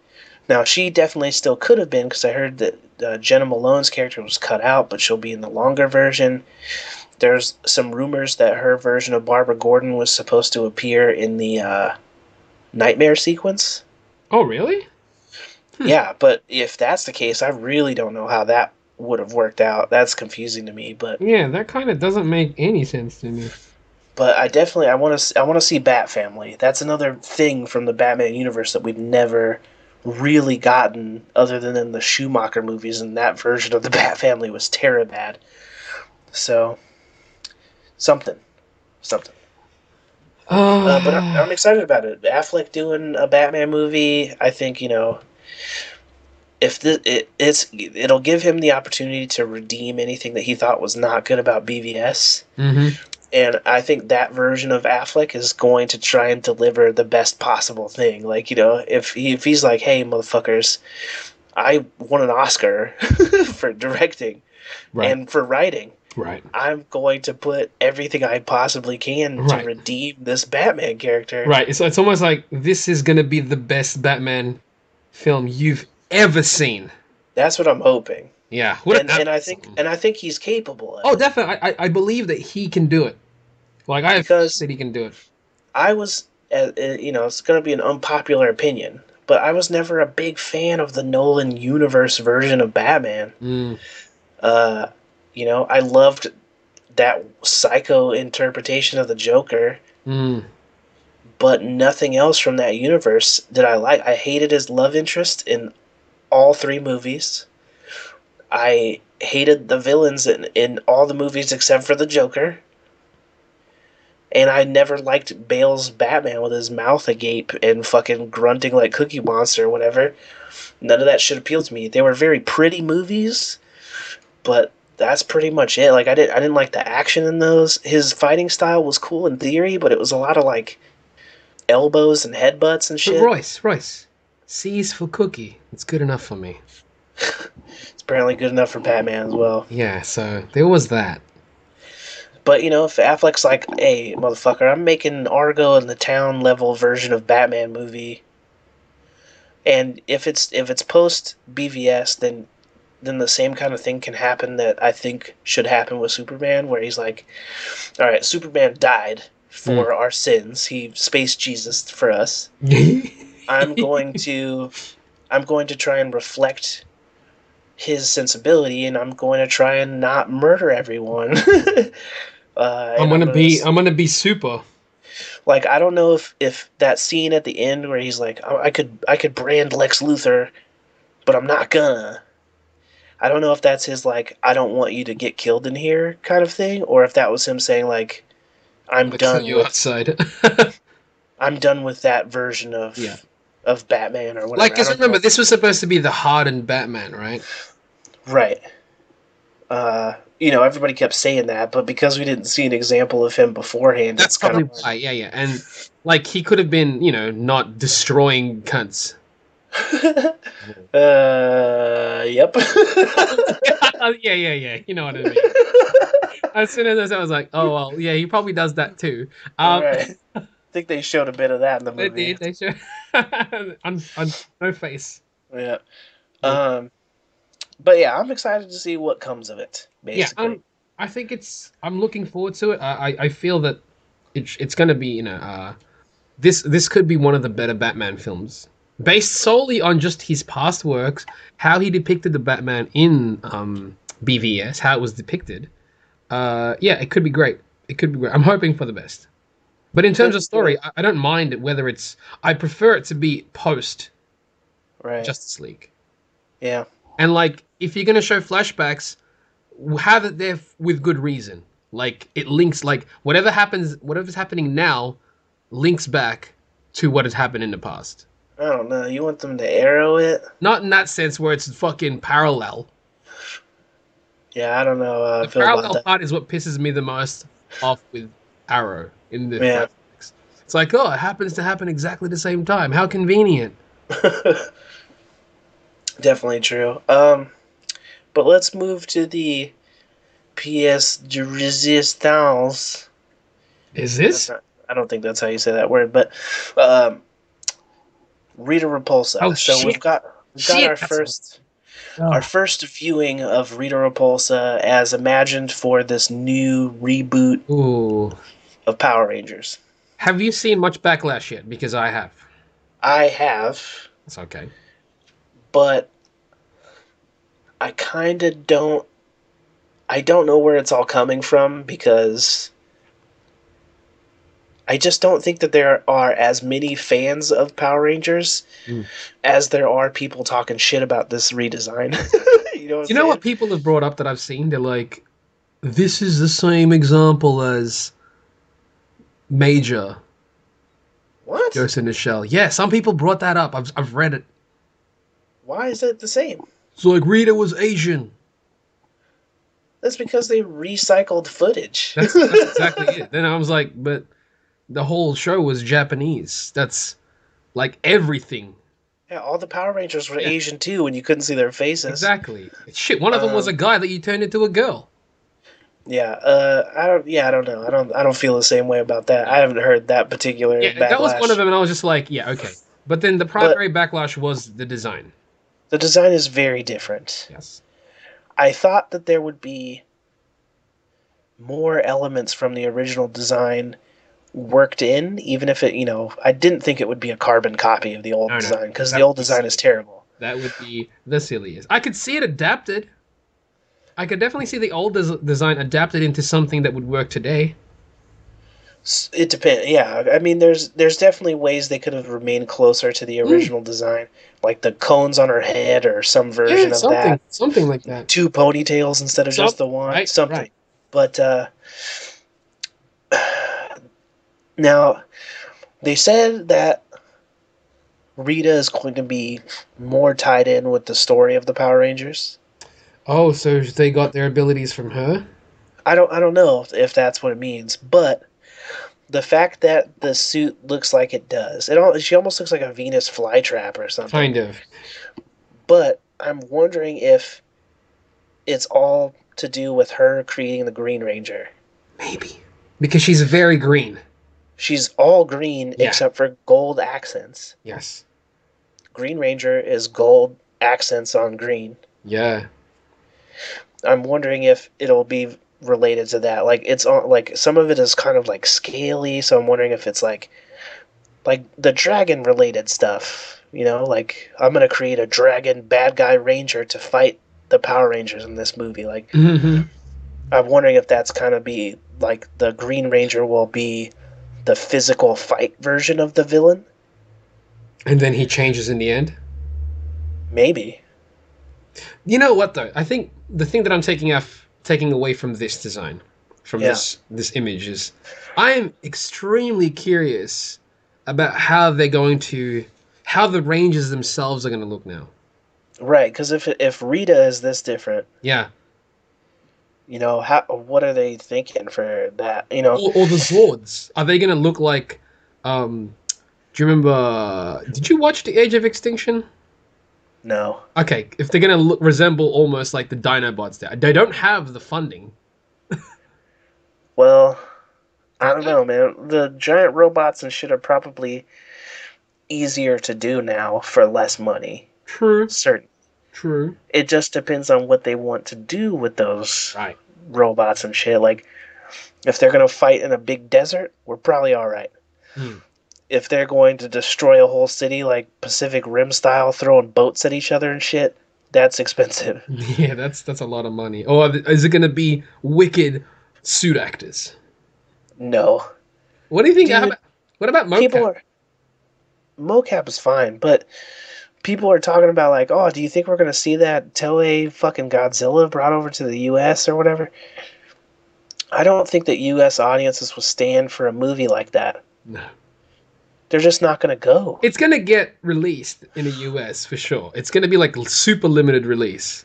Now, she definitely still could have been, because I heard that Jenna Malone's character was cut out, but she'll be in the longer version. There's some rumors that her version of Barbara Gordon was supposed to appear in the Nightmare sequence. Oh, really? Yeah, but if that's the case, I really don't know how that would have worked out. That's confusing to me, but yeah, that kind of doesn't make any sense to me. But I want to see Bat Family. That's another thing from the Batman universe that we've never really gotten, other than in the Schumacher movies, and that version of the Bat Family was terrible bad. So, something. But I'm excited about it. Affleck doing a Batman movie. I think, if it'll give him the opportunity to redeem anything that he thought was not good about BVS. Mm-hmm. And I think that version of Affleck is going to try and deliver the best possible thing. Like, if he's like, hey, motherfuckers, I won an Oscar for directing and for writing. Right. I'm going to put everything I possibly can to redeem this Batman character. Right. So it's almost like this is going to be the best Batman film you've ever seen. That's what I'm hoping. Yeah. And I think he's capable of it. Oh, definitely. I believe that he can do it. Like, I said he can do it. I was, it's going to be an unpopular opinion, but I was never a big fan of the Nolan universe version of Batman. I loved that psycho interpretation of the Joker, but nothing else from that universe did I like. I hated his love interest in all three movies. I hated the villains in all the movies except for the Joker. And I never liked Bale's Batman with his mouth agape and fucking grunting like Cookie Monster or whatever. None of that shit appealed to me. They were very pretty movies, but that's pretty much it. Like, I didn't like the action in those. His fighting style was cool in theory, but it was a lot of, like, elbows and headbutts and shit. But Royce, C is for Cookie. It's good enough for me. It's apparently good enough for Batman as well. Yeah, so there was that. But, if Affleck's like, hey, motherfucker, I'm making Argo in the town level version of Batman movie, and if it's post BVS, then the same kind of thing can happen that I think should happen with Superman, where he's like, all right, Superman died for our sins. He spaced Jesus for us. I'm going to try and reflect his sensibility, and I'm going to try and not murder everyone. I'm gonna be super. Like, I don't know if that scene at the end where he's like, I could brand Lex Luthor, but I'm not gonna. I don't know if that's his, like, I don't want you to get killed in here kind of thing, or if that was him saying, like, I'm done with outside. I'm done with that version of Batman or whatever. Like, because remember, this was supposed to be the hardened Batman, right? Right. Everybody kept saying that, but because we didn't see an example of him beforehand, that's probably why. Yeah. And, like, he could have been, not destroying cunts. Yep. Yeah. You know what I mean. As soon as I was like, oh well, yeah, he probably does that too. Right. I think they showed a bit of that in the They movie. did. They showed on no face. Yeah. No. But yeah, I'm excited to see what comes of it. Yeah. Basically. I think I'm looking forward to it. I feel that it's going to be this could be one of the better Batman films, based solely on just his past works, how he depicted the Batman in BVS, how it was depicted. Yeah, it could be great. It could be great. I'm hoping for the best. But in terms of story, I don't mind it whether it's. I prefer it to be post Right. Justice League. Yeah. And like, if you're gonna show flashbacks, have it there with good reason. Like it links, like whatever's happening now, links back to what has happened in the past. I don't know. You want them to arrow it? Not in that sense where it's fucking parallel. Yeah, I don't know how I The feel about parallel that. part is what pisses me the most off with Arrow in the Yeah. flashbacks. It's like, oh, it happens to happen exactly the same time. How convenient. Definitely true. But let's move to the pièce de résistance. Is this? I don't think that's how you say that word, but Rita Repulsa. Oh, so shit. we've got Shit, our first viewing of Rita Repulsa as imagined for this new reboot Ooh. of Power Rangers. Have you seen much backlash yet? Because I have. I have, It's okay. but I kind of don't. I don't know where it's all coming from because I just don't think that there are as many fans of Power Rangers as there are people talking shit about this redesign. You know what people have brought up that I've seen? They're like, this is the same example as Major. What? Ghost in the Shell. Yeah, some people brought that up. I've read it. Why is it the same? So like Rita was Asian. That's because they recycled footage. That's exactly it. Then I was like, but the whole show was Japanese. That's like everything. Yeah, all the Power Rangers were Asian too, and you couldn't see their faces. Exactly. Shit, one of them was a guy that you turned into a girl. Yeah, I don't know. I don't feel the same way about that. I haven't heard that particular backlash. That was one of them, and I was just like, yeah, okay. But then the primary backlash was the design. The design is very different. Yes. I thought that there would be more elements from the original design worked in, even if it, I didn't think it would be a carbon copy of the old design, because the old design is terrible. That would be the silliest. I could see it adapted. I could definitely see the old design adapted into something that would work today. It depends. Yeah, I mean, there's definitely ways they could have remained closer to the original design, like the cones on her head or some version of that. Something like that. 2 ponytails instead of just the one. Right, something. Right. But now they said that Rita is going to be more tied in with the story of the Power Rangers. Oh, so they got their abilities from her? I don't know if that's what it means, but the fact that the suit looks like it does, she almost looks like a Venus flytrap or something. Kind of. But I'm wondering if it's all to do with her creating the Green Ranger. Maybe. Because she's very green. She's all green except for gold accents. Yes. Green Ranger is gold accents on green. Yeah. I'm wondering if it'll be related to that. Like it's on, like some of it is kind of like scaly, so I'm wondering if it's like the dragon related stuff. Like I'm gonna create a dragon bad guy ranger to fight the Power Rangers in this movie. Like I'm wondering if that's kind of be like the Green Ranger will be the physical fight version of the villain. And then he changes in the end? Maybe. You know what though? I think the thing that I'm taking away from this design, from this image, is I am extremely curious about how the Rangers themselves are going to look now. Right, because if Rita is this different, what are they thinking for that? Or the Zords, are they going to look like? Do you remember? Did you watch The Age of Extinction? No. Okay, if they're gonna resemble almost like the Dinobots, they don't have the funding. Well, I don't know, man. The giant robots and shit are probably easier to do now for less money. True. Certain. True. It just depends on what they want to do with those robots and shit. Like, if they're going to fight in a big desert, we're probably all right. If they're going to destroy a whole city, like Pacific Rim style, throwing boats at each other and shit, that's expensive. Yeah, that's a lot of money. Or is it going to be wicked suit actors? No. What do you think? Dude, what about mocap? Mocap is fine, but people are talking about like, oh, do you think we're going to see that Toei fucking Godzilla brought over to the U.S. or whatever? I don't think that U.S. audiences will stand for a movie like that. No. They're just not going to go. It's going to get released in the US for sure. It's going to be like super limited release.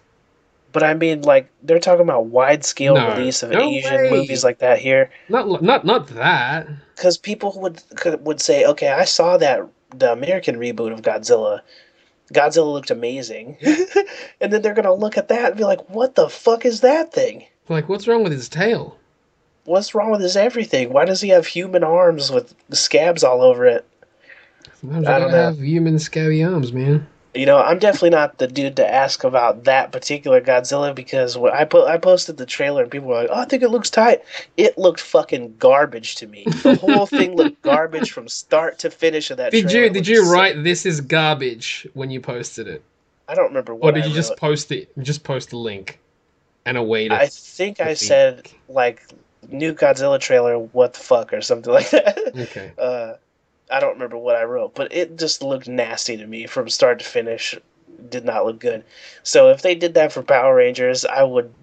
But I mean, like, they're talking about wide-scale release of Asian movies like that here. Not that. Because people would say, okay, I saw the American reboot of Godzilla. Godzilla looked amazing. And then they're going to look at that and be like, what the fuck is that thing? Like, what's wrong with his tail? What's wrong with his everything? Why does he have human arms with scabs all over it? Sometimes you gotta have human scabby arms, man. You know, I'm definitely not the dude to ask about that particular Godzilla because when I posted the trailer and people were like, oh, I think it looks tight. It looked fucking garbage to me. The whole thing looked garbage from start to finish of that trailer. Did you write this is garbage when you posted it? I don't remember what Or did you just post it? Just post a link and await it. I think I said, like, new Godzilla trailer, what the fuck, or something like that. Okay. I don't remember what I wrote, but it just looked nasty to me from start to finish. Did not look good. So if they did that for Power Rangers, I would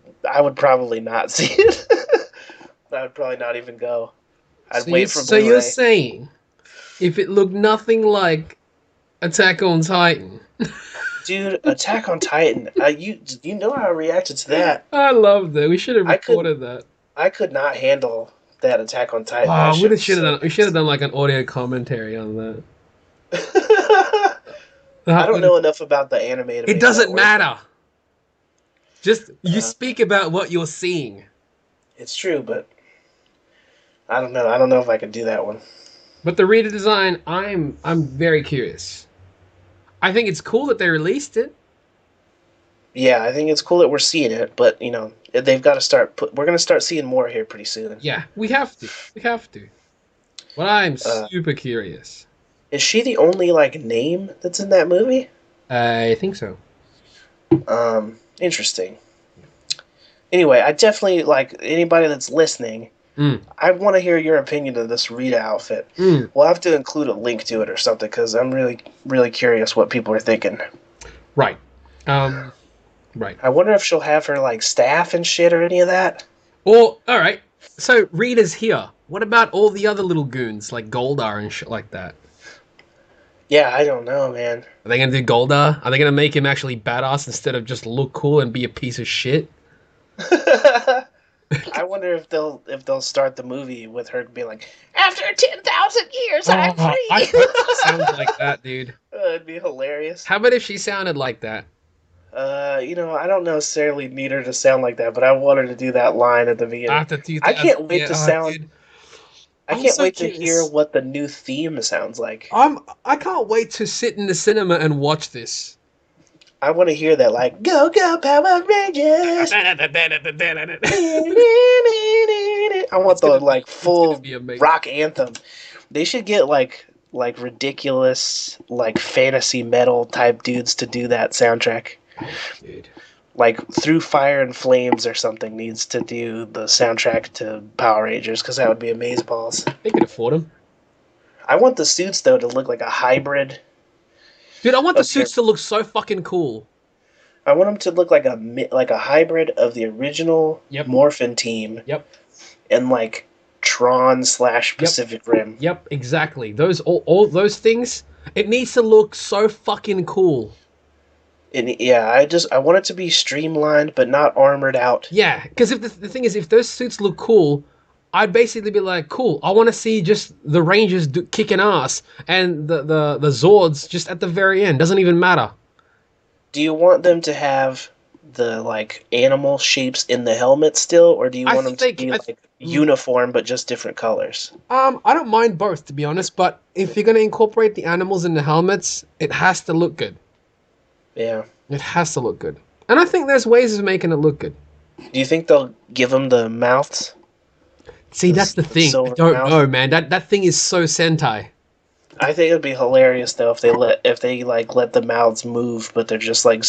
probably not see it. I would probably not even go. I'd wait for Blu-ray. So you're saying if it looked nothing like Attack on Titan? Dude, Attack on Titan. You know how I reacted to that. I love that. We should have recorded that. I could not handle that We should have done like an audio commentary on that. I don't know enough about the animated. It doesn't matter. Just you speak about what you're seeing. It's true, but I don't know. I don't know if I could do that one. But the redesign, I'm very curious. I think it's cool that they released it. Yeah, I think it's cool that we're seeing it, but you know, they've got to start. We're going to start seeing more here pretty soon. Yeah, we have to. But I'm super curious. Is she the only like name that's in that movie? I think so. Interesting. Anyway, I definitely like anybody that's listening. I want to hear your opinion of this Rita outfit. We'll have to include a link to it or something because I'm really, really curious what people are thinking. Right. Right. I wonder if she'll have her like staff and shit or any of that. Well, all right. So Rita's here. What about all the other little goons like Goldar and shit like that? Yeah, I don't know, man. Are they gonna do Goldar? Are they gonna make him actually badass instead of just look cool and be a piece of shit? I wonder if they'll start the movie with her being like, after 10,000 years, I'm free. I hope she sounds like that, dude. It'd be hilarious. How about if she sounded like that? You know, I don't necessarily need her to sound like that, but I want her to do that line at the beginning. I can't wait to sound. I can't wait to hear what the new theme sounds like. I can't wait to sit in the cinema and watch this. I want to hear that, like, go, go, Power Rangers! I want the, like, full rock anthem. They should get, like ridiculous, like, fantasy metal type dudes to do that soundtrack. Dude. Like, Through Fire and Flames or something needs to do the soundtrack to Power Rangers, because that would be amazeballs. They could afford them. I want the suits, though, to look like a hybrid. Dude, I want the suits to look so fucking cool. I want them to look like a hybrid of the original Morphin team. Yep. And, like, Tron / Pacific Rim. Yep, exactly. All those things, it needs to look so fucking cool. And yeah, I want it to be streamlined but not armored out. Yeah, because if the thing is, if those suits look cool, I'd basically be like, cool, I want to see just the Rangers kicking ass and the Zords just at the very end. Doesn't even matter. Do you want them to have the like animal shapes in the helmet still, or do you want them to be like uniform but just different colors? I don't mind both, to be honest, but if you're gonna incorporate the animals in the helmets, it has to look good. Yeah. It has to look good. And I think there's ways of making it look good. Do you think they'll give them the mouths? See, that's the thing. I don't know, man. That thing is so Sentai. I think it'd be hilarious though if they let the mouths move, but they're just like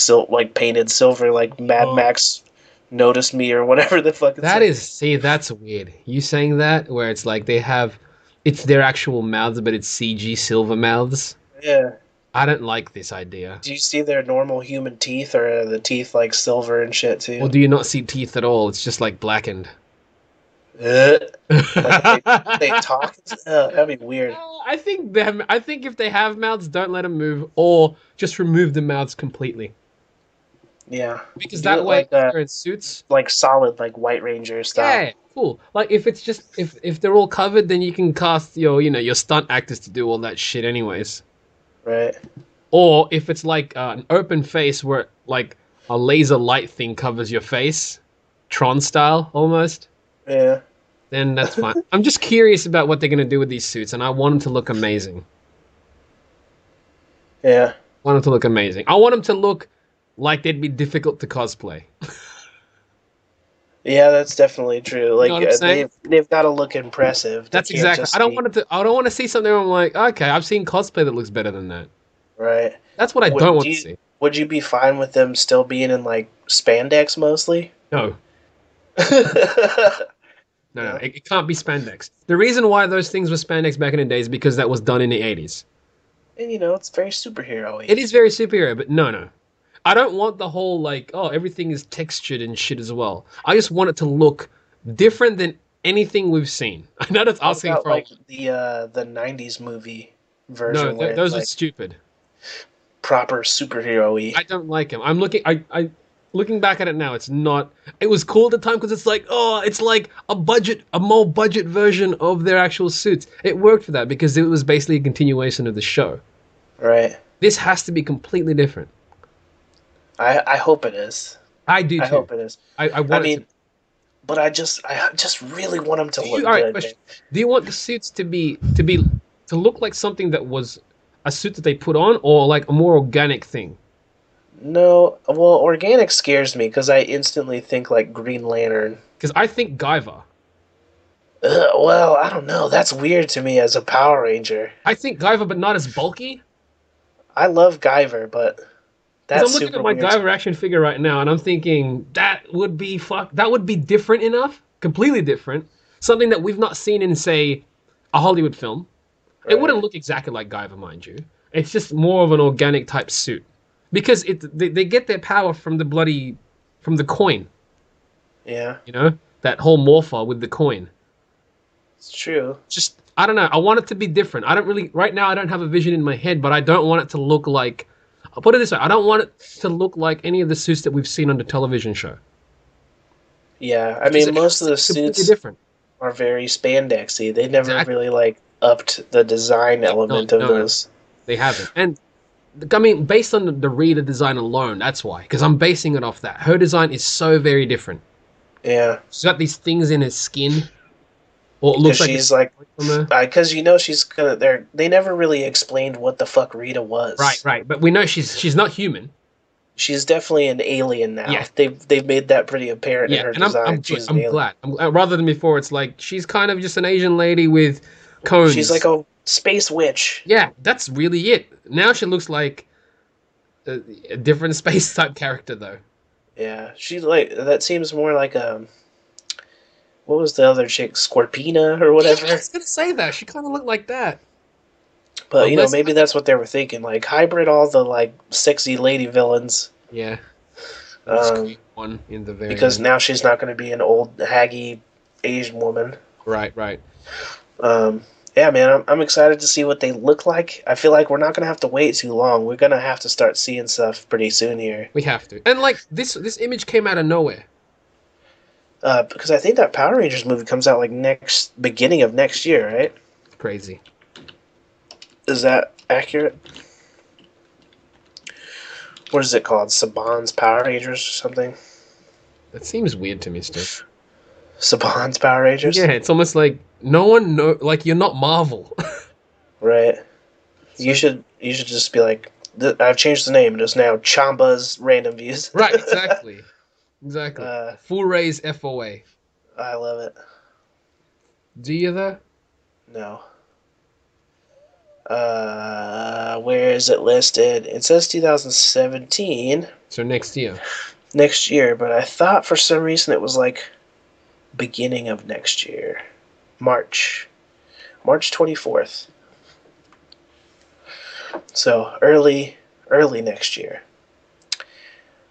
painted silver, like Mad Max Notice Me or whatever the fuck. That's weird. You saying that where it's like it's their actual mouths, but it's CG silver mouths. Yeah. I don't like this idea. Do you see their normal human teeth, or are the teeth like silver and shit too? Or do you not see teeth at all? It's just like blackened. Like they talk. That'd be weird. I think if they have mouths, don't let them move, or just remove the mouths completely. Yeah, because that way if they're in suits, like solid, like White Ranger style. Yeah, cool. Like if it's just if they're all covered, then you can cast your stunt actors to do all that shit, anyways. Right. Or if it's like an open face where like a laser light thing covers your face, Tron style almost. Yeah. Then that's fine. I'm just curious about what they're gonna do with these suits, and I want them to look amazing. Yeah. I want them to look amazing. I want them to look like they'd be difficult to cosplay. Yeah, that's definitely true. Like they've got to look impressive. That's exactly. I don't want to see something where I'm like, okay, I've seen cosplay that looks better than that. Right. That's what I don't want to see. Would you be fine with them still being in like spandex mostly? No. No, it can't be spandex. The reason why those things were spandex back in the day is because that was done in the 80s. And it's very superhero-y. It is very superhero, but no. I don't want the whole like, oh, everything is textured and shit as well. I just want it to look different than anything we've seen. I know that's asking for like the 90s movie version. No, those are stupid. Proper superhero-y. I don't like them. I'm looking looking back at it now, it's not. It was cool at the time because it's like, oh, it's like a more budget version of their actual suits. It worked for that because it was basically a continuation of the show. Right. This has to be completely different. I hope it is. I do too. I hope it is. I mean, but I just really want them to look good. Right, do you want the suits to look like something that was a suit that they put on, or like a more organic thing? No, well, organic scares me because I instantly think like Green Lantern. Because I think Guyver. Well, I don't know. That's weird to me as a Power Ranger. I think Guyver, but not as bulky. I love Guyver, but that's I'm looking at my Guyver action figure right now, and I'm thinking that would be different enough, completely different, something that we've not seen in, say, a Hollywood film. Right. It wouldn't look exactly like Guyver, mind you. It's just more of an organic type suit. Because they get their power from the coin. Yeah. That whole morpher with the coin. It's true. Just, I don't know. I want it to be different. Right now I don't have a vision in my head, but I don't want it to look like, I'll put it this way, I don't want it to look like any of the suits that we've seen on the television show. Yeah, I mean, most of the suits are very spandexy. They never really, like, upped the design element of those. They haven't. And I mean, based on the Rita design alone, that's why. Because I'm basing it off that. Her design is so very different. Yeah. She's got these things in her skin. Or it looks like she's like, because she's gonna. They never really explained what the fuck Rita was. Right. But we know she's not human. She's definitely an alien now. Yeah. They've made that pretty apparent in her design. I'm glad. Rather than before, it's like she's kind of just an Asian lady with cones. She's like a space witch. Yeah, that's really it. Now she looks like a different space type character, though. Yeah, that seems more like what was the other chick, Scorpina or whatever? Yeah, I was gonna say that. She kind of looked like that. But maybe that's what they were thinking, like hybrid all the like sexy lady villains. Yeah. One in the very because now she's not going to be an old haggy Asian woman. Right. Yeah, man, I'm excited to see what they look like. I feel like we're not going to have to wait too long. We're going to have to start seeing stuff pretty soon here. We have to. And, like, this image came out of nowhere. Because I think that Power Rangers movie comes out, like, beginning of next year, right? Crazy. Is that accurate? what is it called? Saban's Power Rangers or something? That seems weird to me still. Saban's Power Rangers? Yeah, it's almost like no one know. Like you're not Marvel. Right. So, You should just be like, I've changed the name. It is now Chamba's Random Views. right. Exactly. Exactly. Full raise FOA. I love it. Do you though? No. Where is it listed? It says 2017. So next year. Next year, but I thought for some reason it was like beginning of next year. March 24th. So early next year.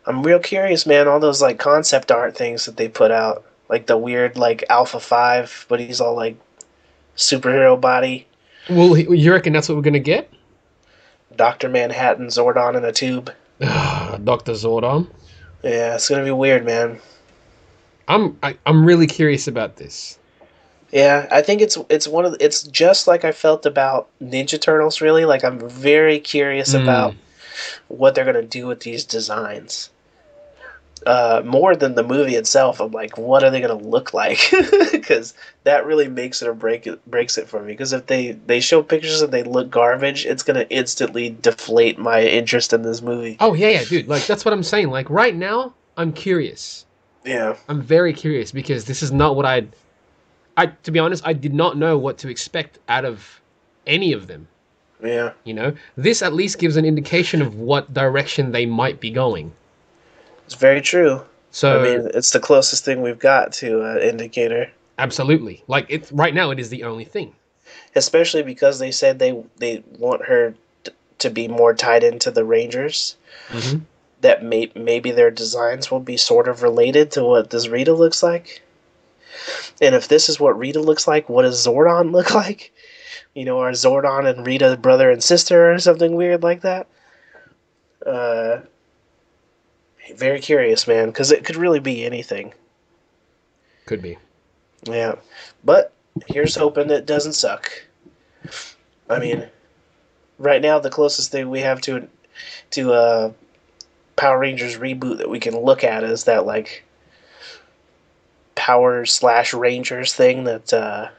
I'm real curious, man, all those like concept art things that they put out. Like the weird like Alpha 5, but he's all like superhero body. Well, you reckon that's what we're gonna get? Dr. Manhattan Zordon in a tube. Dr. Zordon. Yeah, it's gonna be weird, man. I'm really curious about this. Yeah, I think it's just like I felt about Ninja Turtles. Really, like I'm very curious about what they're gonna do with these designs. More than the movie itself, I'm like, what are they gonna look like? Because that really makes it or breaks it for me. Because if they show pictures and they look garbage, it's gonna instantly deflate my interest in this movie. Oh yeah, dude. Like that's what I'm saying. Like right now, I'm curious. Yeah, I'm very curious because this is not what I to be honest, I did not know what to expect out of any of them. Yeah. You know, this at least gives an indication of what direction they might be going. It's very true. So I mean, it's the closest thing we've got to an indicator. Absolutely. Like it's right now, it is the only thing. Especially because they said they want her to be more tied into the Rangers. Mm-hmm. That maybe their designs will be sort of related to what this Rita looks like. And if this is what Rita looks like, what does Zordon look like? You know, are Zordon and Rita brother and sister or something weird like that? Very curious, man, because it could really be anything. Could be. Yeah. But here's hoping it doesn't suck. I mean, right now the closest thing we have to Power Rangers reboot that we can look at is that like Power/Rangers thing that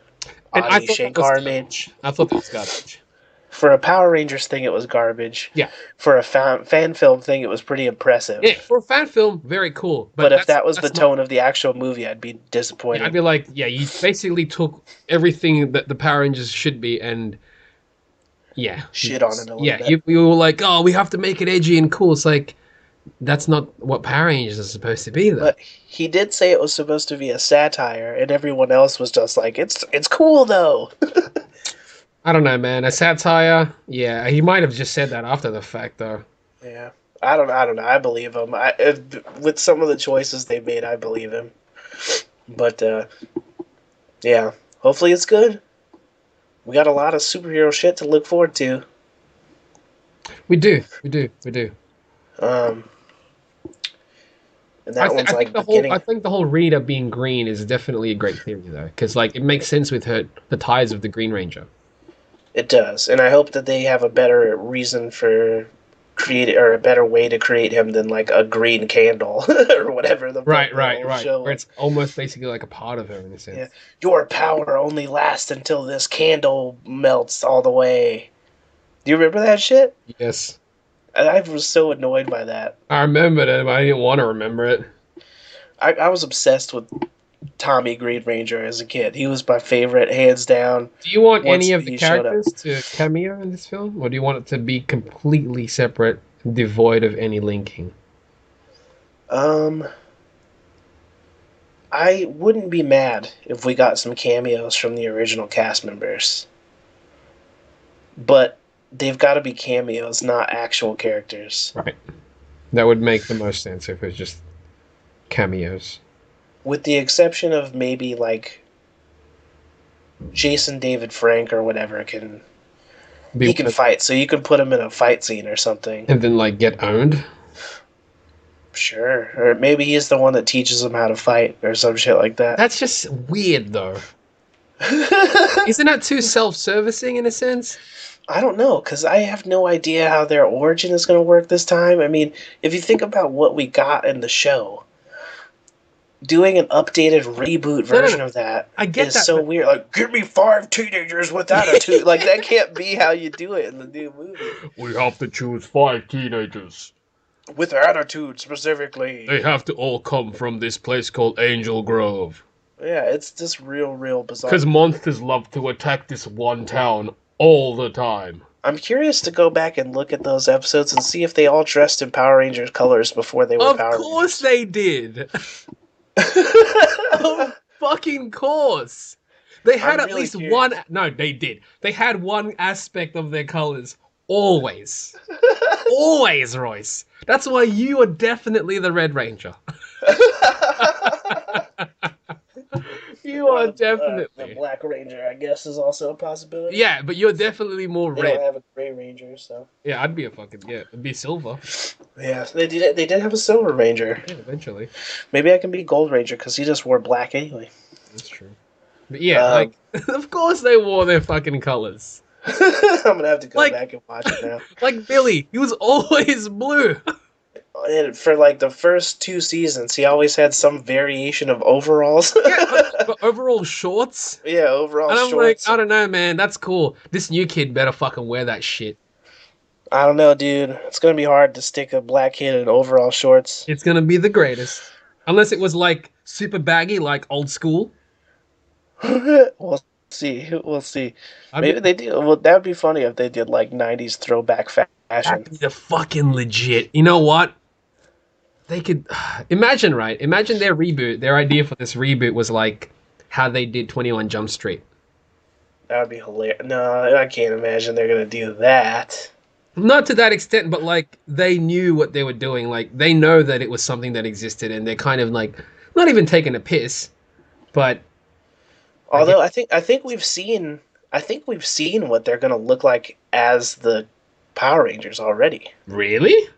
Adi Shankar made. I thought that was garbage. For a Power Rangers thing, it was garbage. Yeah. For a fan film thing, it was pretty impressive. Yeah, for a fan film, very cool. But if that was the tone of the actual movie, I'd be disappointed. Yeah, I'd be like, yeah, you basically took everything that the Power Rangers should be and shit on it a little bit. Yeah, you were like, oh, we have to make it edgy and cool. It's like, that's not what Power Rangers are supposed to be, though. But he did say it was supposed to be a satire, and everyone else was just like, it's cool, though. I don't know, man. A satire? Yeah, he might have just said that after the fact, though. Yeah. I don't know. I believe him. With some of the choices they made, I believe him. But, yeah. Hopefully it's good. We got a lot of superhero shit to look forward to. We do. And that one's like beginning. I think the whole Rita being green is definitely a great theory, though, because like it makes sense with the ties of the Green Ranger. It does, and I hope that they have a better reason for or a better way to create him than like a green candle or whatever the right. show. Where it's almost basically like a part of her in a sense. Yeah. Your power only lasts until this candle melts all the way. Do you remember that shit? Yes. I was so annoyed by that. I remembered it, but I didn't want to remember it. I was obsessed with Tommy Green Ranger as a kid. He was my favorite, hands down. Do you want any of the characters to cameo in this film? Or do you want it to be completely separate, devoid of any linking? I wouldn't be mad if we got some cameos from the original cast members. But they've got to be cameos, not actual characters. Right. That would make the most sense if it was just cameos. With the exception of maybe like Jason David Frank or whatever can fight, so you can put him in a fight scene or something. And then like get owned? Sure. Or maybe he's the one that teaches him how to fight or some shit like that. That's just weird though. Isn't that too self-servicing in a sense? I don't know, because I have no idea how their origin is going to work this time. I mean, if you think about what we got in the show, doing an updated reboot version of that I get is that, so but... weird. Like, give me 5 teenagers with attitude. Like, that can't be how you do it in the new movie. We have to choose 5 teenagers. With attitude, specifically. They have to all come from this place called Angel Grove. Yeah, it's just real bizarre. Because monsters love to attack this one town all the time. I'm curious to go back and look at those episodes and see if they all dressed in Power Rangers colors before they were Power Rangers. Of course they did. Of fucking course. They had at least one... No, they did. They had one aspect of their colors. Always. Always, Royce. That's why you are definitely the Red Ranger. You are definitely... the Black Ranger, I guess, is also a possibility. Yeah, but you're definitely more red. They don't have a Gray Ranger, so... Yeah, I'd be a fucking... Yeah, it'd be silver. Yeah, they did have a Silver Ranger. Yeah, eventually. Maybe I can be Gold Ranger, because he just wore black anyway. That's true. But yeah, of course they wore their fucking colors. I'm gonna have to go back and watch it now. Like Billy, he was always blue. And for like the first 2 seasons, he always had some variation of overalls. Yeah, but overall shorts? Yeah, overall shorts. And I'm like, I don't know, man, that's cool. This new kid better fucking wear that shit. I don't know, dude. It's gonna be hard to stick a black kid in overall shorts. It's gonna be the greatest. Unless it was like super baggy, like old school. We'll see. Maybe they do. Well, that would be funny if they did like 90s throwback fashion. That'd be the fucking legit. You know what? They could imagine, right? Imagine their reboot. Their idea for this reboot was like how they did 21 Jump Street. That would be hilarious. No, I can't imagine they're gonna do that. Not to that extent, but like they knew what they were doing. Like they know that it was something that existed, and they're kind of like not even taking a piss, but. Although I think we've seen what they're gonna look like as the Power Rangers already. Really?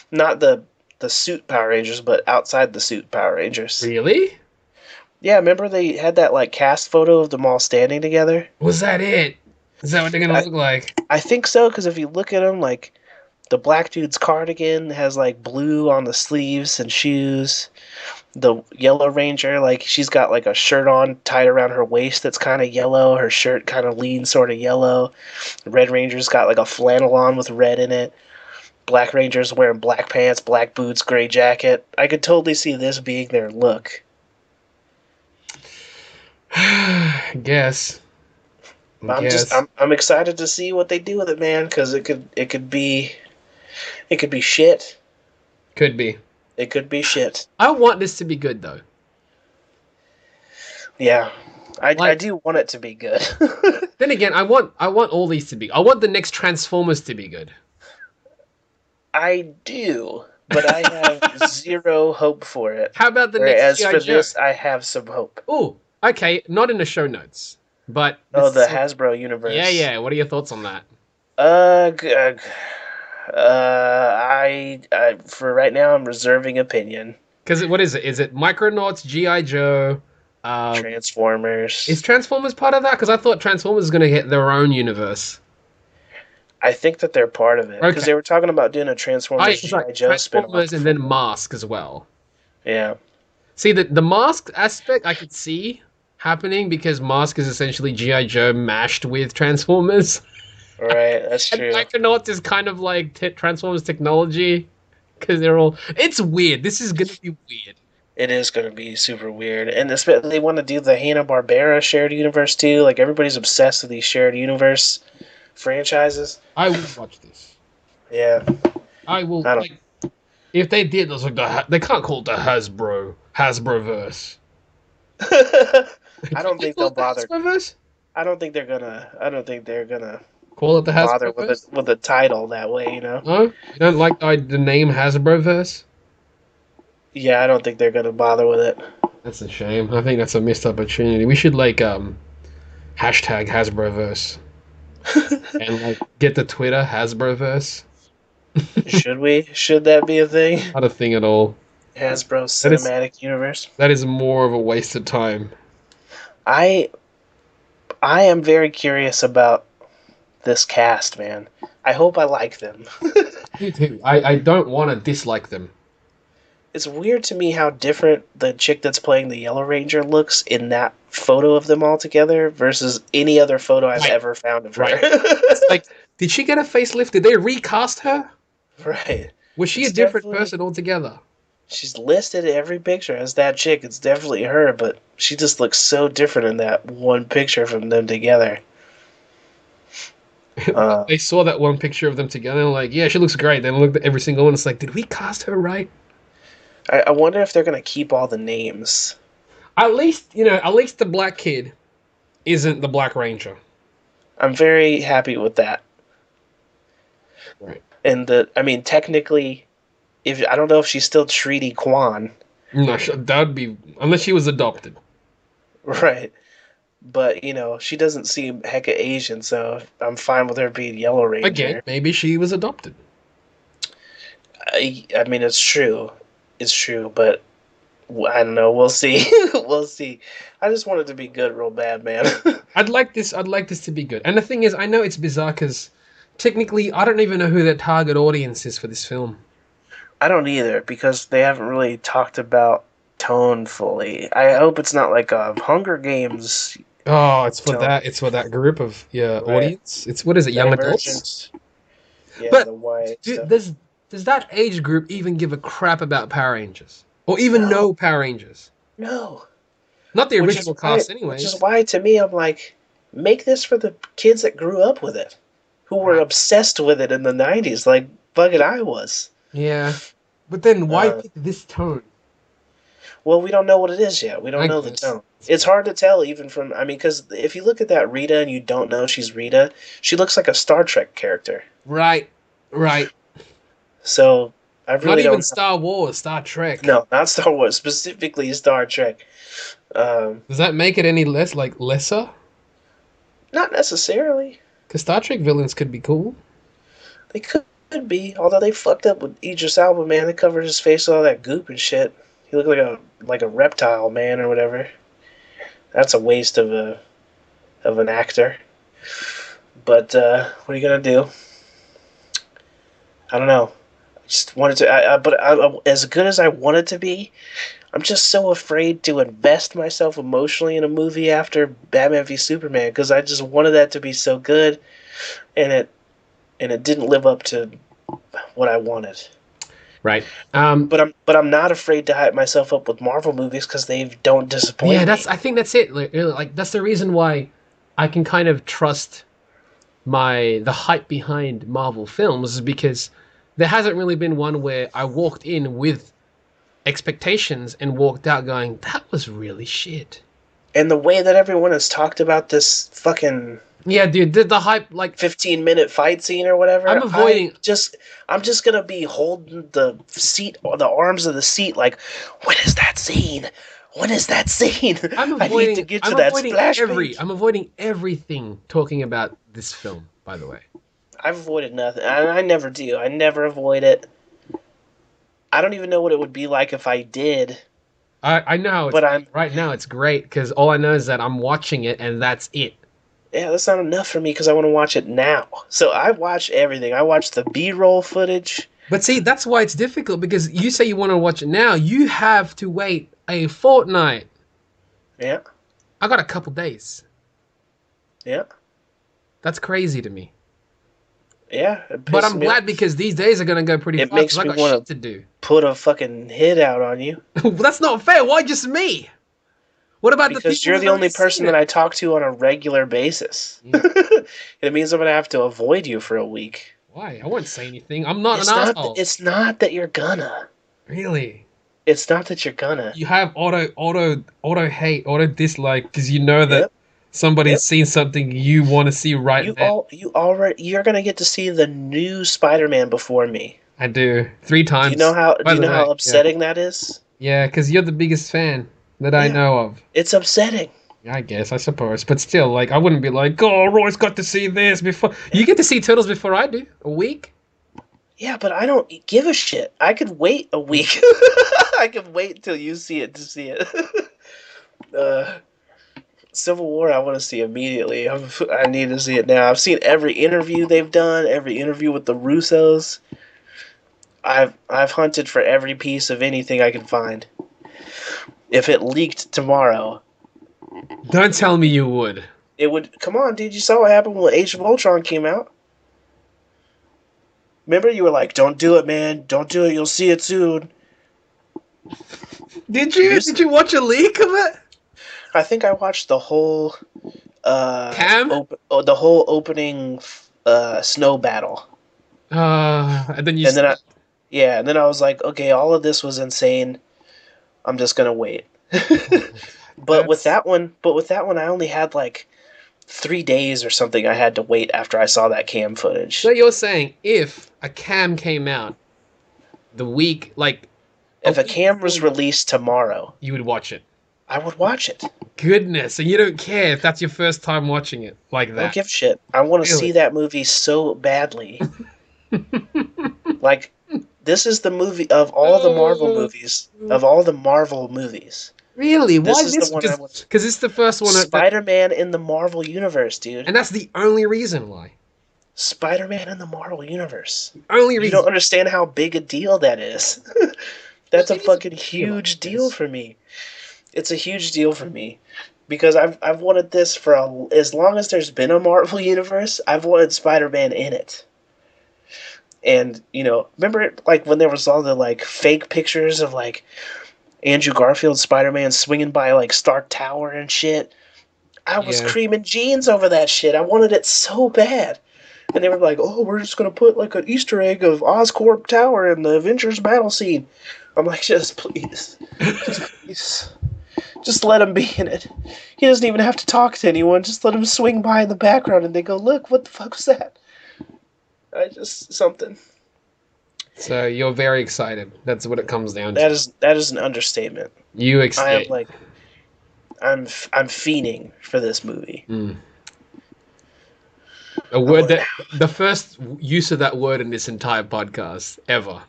Not the suit Power Rangers, but outside the suit Power Rangers. Really? Yeah, remember they had that like cast photo of them all standing together? Was that it? Is that what they're gonna look like? I think so, because if you look at them, like the black dude's cardigan has like blue on the sleeves and shoes. The Yellow Ranger, like she's got like a shirt on tied around her waist that's kind of yellow. Her shirt kind of leans sort of yellow. The Red Ranger's got like a flannel on with red in it. Black Ranger's wearing black pants, black boots, gray jacket. I could totally see this being their look. I guess. I'm excited to see what they do with it, man, because it could be shit. Could be. It could be shit. I want this to be good, though. Yeah, I do want it to be good. Then again, I want all these to be. I want the next Transformers to be good. I do, but I have zero hope for it. How about the next G.I. Joe? As for this, I have some hope. Oh, okay, not in the show notes, but the Hasbro universe. Yeah. What are your thoughts on that? I for right now I'm reserving opinion. Because what is it? Is it Micronauts, G.I. Joe, Transformers? Is Transformers part of that? Because I thought Transformers was going to get their own universe. I think that they're part of it because they were talking about doing a Transformers G.I. Joe Transformers and then Mask as well. Yeah. See the Mask aspect I could see happening because Mask is essentially G.I. Joe mashed with Transformers. Right, that's true. And Micronauts is kind of like Transformers technology because they're all. It's weird. This is gonna be weird. It is gonna be super weird, and they want to do the Hanna-Barbera shared universe too. Like everybody's obsessed with these shared universe franchises. I will watch this. Yeah, I will. If they did, those like they can't call it the Hasbro-verse. I don't think they'll bother. I don't think they're gonna. Call it the Hasbro-verse? with the title that way, you know? No? You don't like the name Hasbro-verse? Yeah, I don't think they're going to bother with it. That's a shame. I think that's a missed opportunity. We should, hashtag Hasbro-verse. And, get the Twitter Hasbro-verse. Should we? Should that be a thing? Not a thing at all. Hasbro Cinematic Universe? That is more of a waste of time. I am very curious about this cast, man. I hope I like them. Me too. I don't want to dislike them. It's weird to me how different the chick that's playing the Yellow Ranger looks in that photo of them all together versus any other photo I've ever found of her. Right. It's like, did she get a facelift? Did they recast her? Right. Was she a different person altogether? She's listed in every picture as that chick. It's definitely her, but she just looks so different in that one picture from them together. They saw that one picture of them together and like, yeah, she looks great. Then looked at every single one. It's like, did we cast her right? I wonder if they're going to keep all the names. At least the black kid isn't the Black Ranger. I'm very happy with that. Right. And technically, I don't know if she's still Treaty Kwan. No, that'd be unless she was adopted. Right. But, she doesn't seem hecka Asian, so I'm fine with her being Yellow Ranger. Again, maybe she was adopted. It's true. It's true, but I don't know. We'll see. We'll see. I just want it to be good real bad, man. I'd like this to be good. And the thing is, I know it's bizarre because technically I don't even know who their target audience is for this film. I don't either, because they haven't really talked about tone fully. I hope it's not like a Hunger Games. Oh, it's for that. It's for that group of audience. It's what is it? Young adults. Yeah, but the white dude, does that age group even give a crap about Power Rangers or even know Power Rangers? No, not the original cast, anyways. Which is why, to me, I'm like, make this for the kids that grew up with it, who were obsessed with it in the '90s, like fucking I was. Yeah, but then why pick this tone? Well, we don't know what it is yet. We don't know the tone. It's hard to tell even from, because if you look at that Rita and you don't know she's Rita, she looks like a Star Trek character. Right. So, I really not even don't Star Wars, Star Trek. No, not Star Wars, specifically Star Trek. Does that make it any lesser? Not necessarily. Because Star Trek villains could be cool. They could be, although they fucked up with Idris Elba, man. They covered his face with all that goop and shit. He looked like a reptile man or whatever. That's a waste of an actor. But what are you gonna do? I don't know. I just wanted to, but as good as I want it to be, I'm just so afraid to invest myself emotionally in a movie after Batman v Superman because I just wanted that to be so good, and it didn't live up to what I wanted. Right. But I'm not afraid to hype myself up with Marvel movies because they don't disappoint me. I think that's it. Like that's the reason why I can kind of trust the hype behind Marvel films, is because there hasn't really been one where I walked in with expectations and walked out going, that was really shit. And the way that everyone has talked about this fucking... Yeah, dude, the hype, 15-minute fight scene or whatever. I'm avoiding... I'm just gonna be holding the seat, or the arms of the seat, like, when is that scene? When is that scene? I need to get to that splash page. I'm avoiding everything talking about this film, by the way. I've avoided nothing. I never do. I never avoid it. I don't even know what it would be like if I did. I know, but right now it's great because all I know is that I'm watching it and that's it. Yeah, that's not enough for me because I want to watch it now. So I watch everything. I watch the B-roll footage. But see, that's why it's difficult because you say you want to watch it now. You have to wait a fortnight. Yeah. I got a couple days. Yeah. That's crazy to me. Yeah. But I'm glad because these days are going to go pretty fast. It makes me want to do. Put a fucking hit out on you. That's not fair. Why just me? What about the people? Because you're the only person that I talk to on a regular basis. Yeah. It means I'm going to have to avoid you for a week. Why? I wouldn't say anything. I'm not an asshole. It's not that you're gonna. Really? It's not that you're gonna. You have auto hate, auto dislike because you know that somebody's seen something you want to see now. You're gonna get to see the new Spider-Man before me. I do 3 times. Do you know how upsetting that is? Yeah, because you're the biggest fan that I know of. It's upsetting. I guess, I suppose. But still, I wouldn't be like, oh, Roy's got to see this before. You get to see Turtles before I do. A week? Yeah, but I don't give a shit. I could wait a week. I could wait until you see it to see it. Civil War, I want to see immediately. I need to see it now. I've seen every interview they've done, every interview with the Russos. I've hunted for every piece of anything I can find. If it leaked tomorrow, don't tell me you would. It would. Come on, dude! You saw what happened when Age of Ultron came out. Remember, you were like, "Don't do it, man! Don't do it. You'll see it soon." Did you? Did you watch a leak of it? I think I watched the whole. Cam? The whole opening snow battle. And then you. And then I was like, okay, all of this was insane. I'm just gonna wait. But with that one, I only had like 3 days or something. I had to wait after I saw that cam footage. So you're saying if a cam came out the week, like, if a cam was released tomorrow, you would watch it? I would watch it. Goodness, and you don't care if that's your first time watching it like that? I don't give a shit. I want to see that movie so badly. Like, this is the movie of all the Marvel movies. Of all the Marvel movies. Really? Why is this? Because it's the first one. Spider-Man in the Marvel Universe, dude. And that's the only reason why. Spider-Man in the Marvel Universe. Only reason. You don't understand how big a deal that is. That's a fucking huge deal for me. It's a huge deal for me. Because I've wanted this for as long as there's been a Marvel Universe, I've wanted Spider-Man in it. And, remember, like, when there was all the, like, fake pictures of, like, Andrew Garfield Spider-Man swinging by, like, Stark Tower and shit? I was creaming jeans over that shit. I wanted it so bad. And they were like, oh, we're just going to put, like, an Easter egg of Oscorp Tower in the Avengers battle scene. I'm like, just please. Just please. Just let him be in it. He doesn't even have to talk to anyone. Just let him swing by in the background and they go, look, what the fuck was that? Something. So you're very excited. That's what it comes down to. That is an understatement. You excited? I'm fiending for this movie. A word that the first use of that word in this entire podcast ever.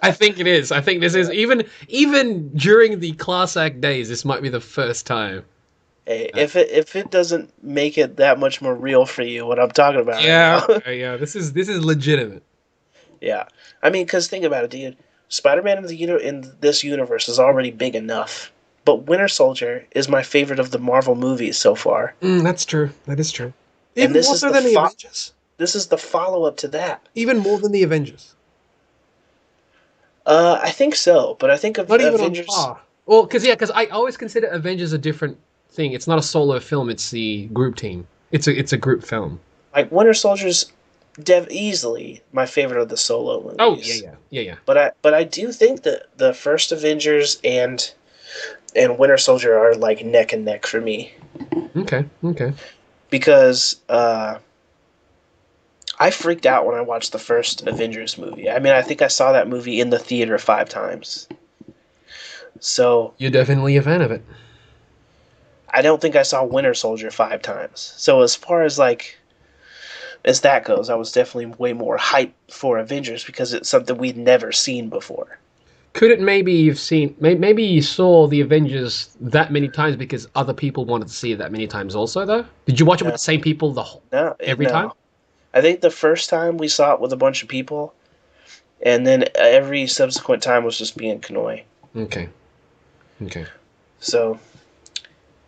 I think it is. I think this is even during the class act days. This might be the first time. Hey, if it doesn't make it that much more real for you, what I'm talking about. Yeah, right now. Yeah. This is legitimate. Yeah, I mean, because think about it, dude. Spider-Man in this universe is already big enough, but Winter Soldier is my favorite of the Marvel movies so far. That's true. That is true. Even more so than the Avengers. This is the follow-up to that. Even more than the Avengers. I think so, but I think not Avengers. Even on par. Well, because I always consider Avengers a different thing. It's not a solo film. It's the group team. It's a group film. Like Winter Soldier's easily my favorite of the solo movies. Oh yeah. But I do think that the first Avengers and Winter Soldier are like neck and neck for me. Okay. Because I freaked out when I watched the first Avengers movie. I mean, I think I saw that movie in the theater 5 times. So you're definitely a fan of it. I don't think I saw Winter Soldier 5 times. So as far as as that goes, I was definitely way more hyped for Avengers because it's something we'd never seen before. Could it maybe maybe you saw the Avengers that many times because other people wanted to see it that many times also, though? Did you watch it with the same people every time? I think the first time we saw it with a bunch of people, and then every subsequent time was just being Kanoi. Okay. So,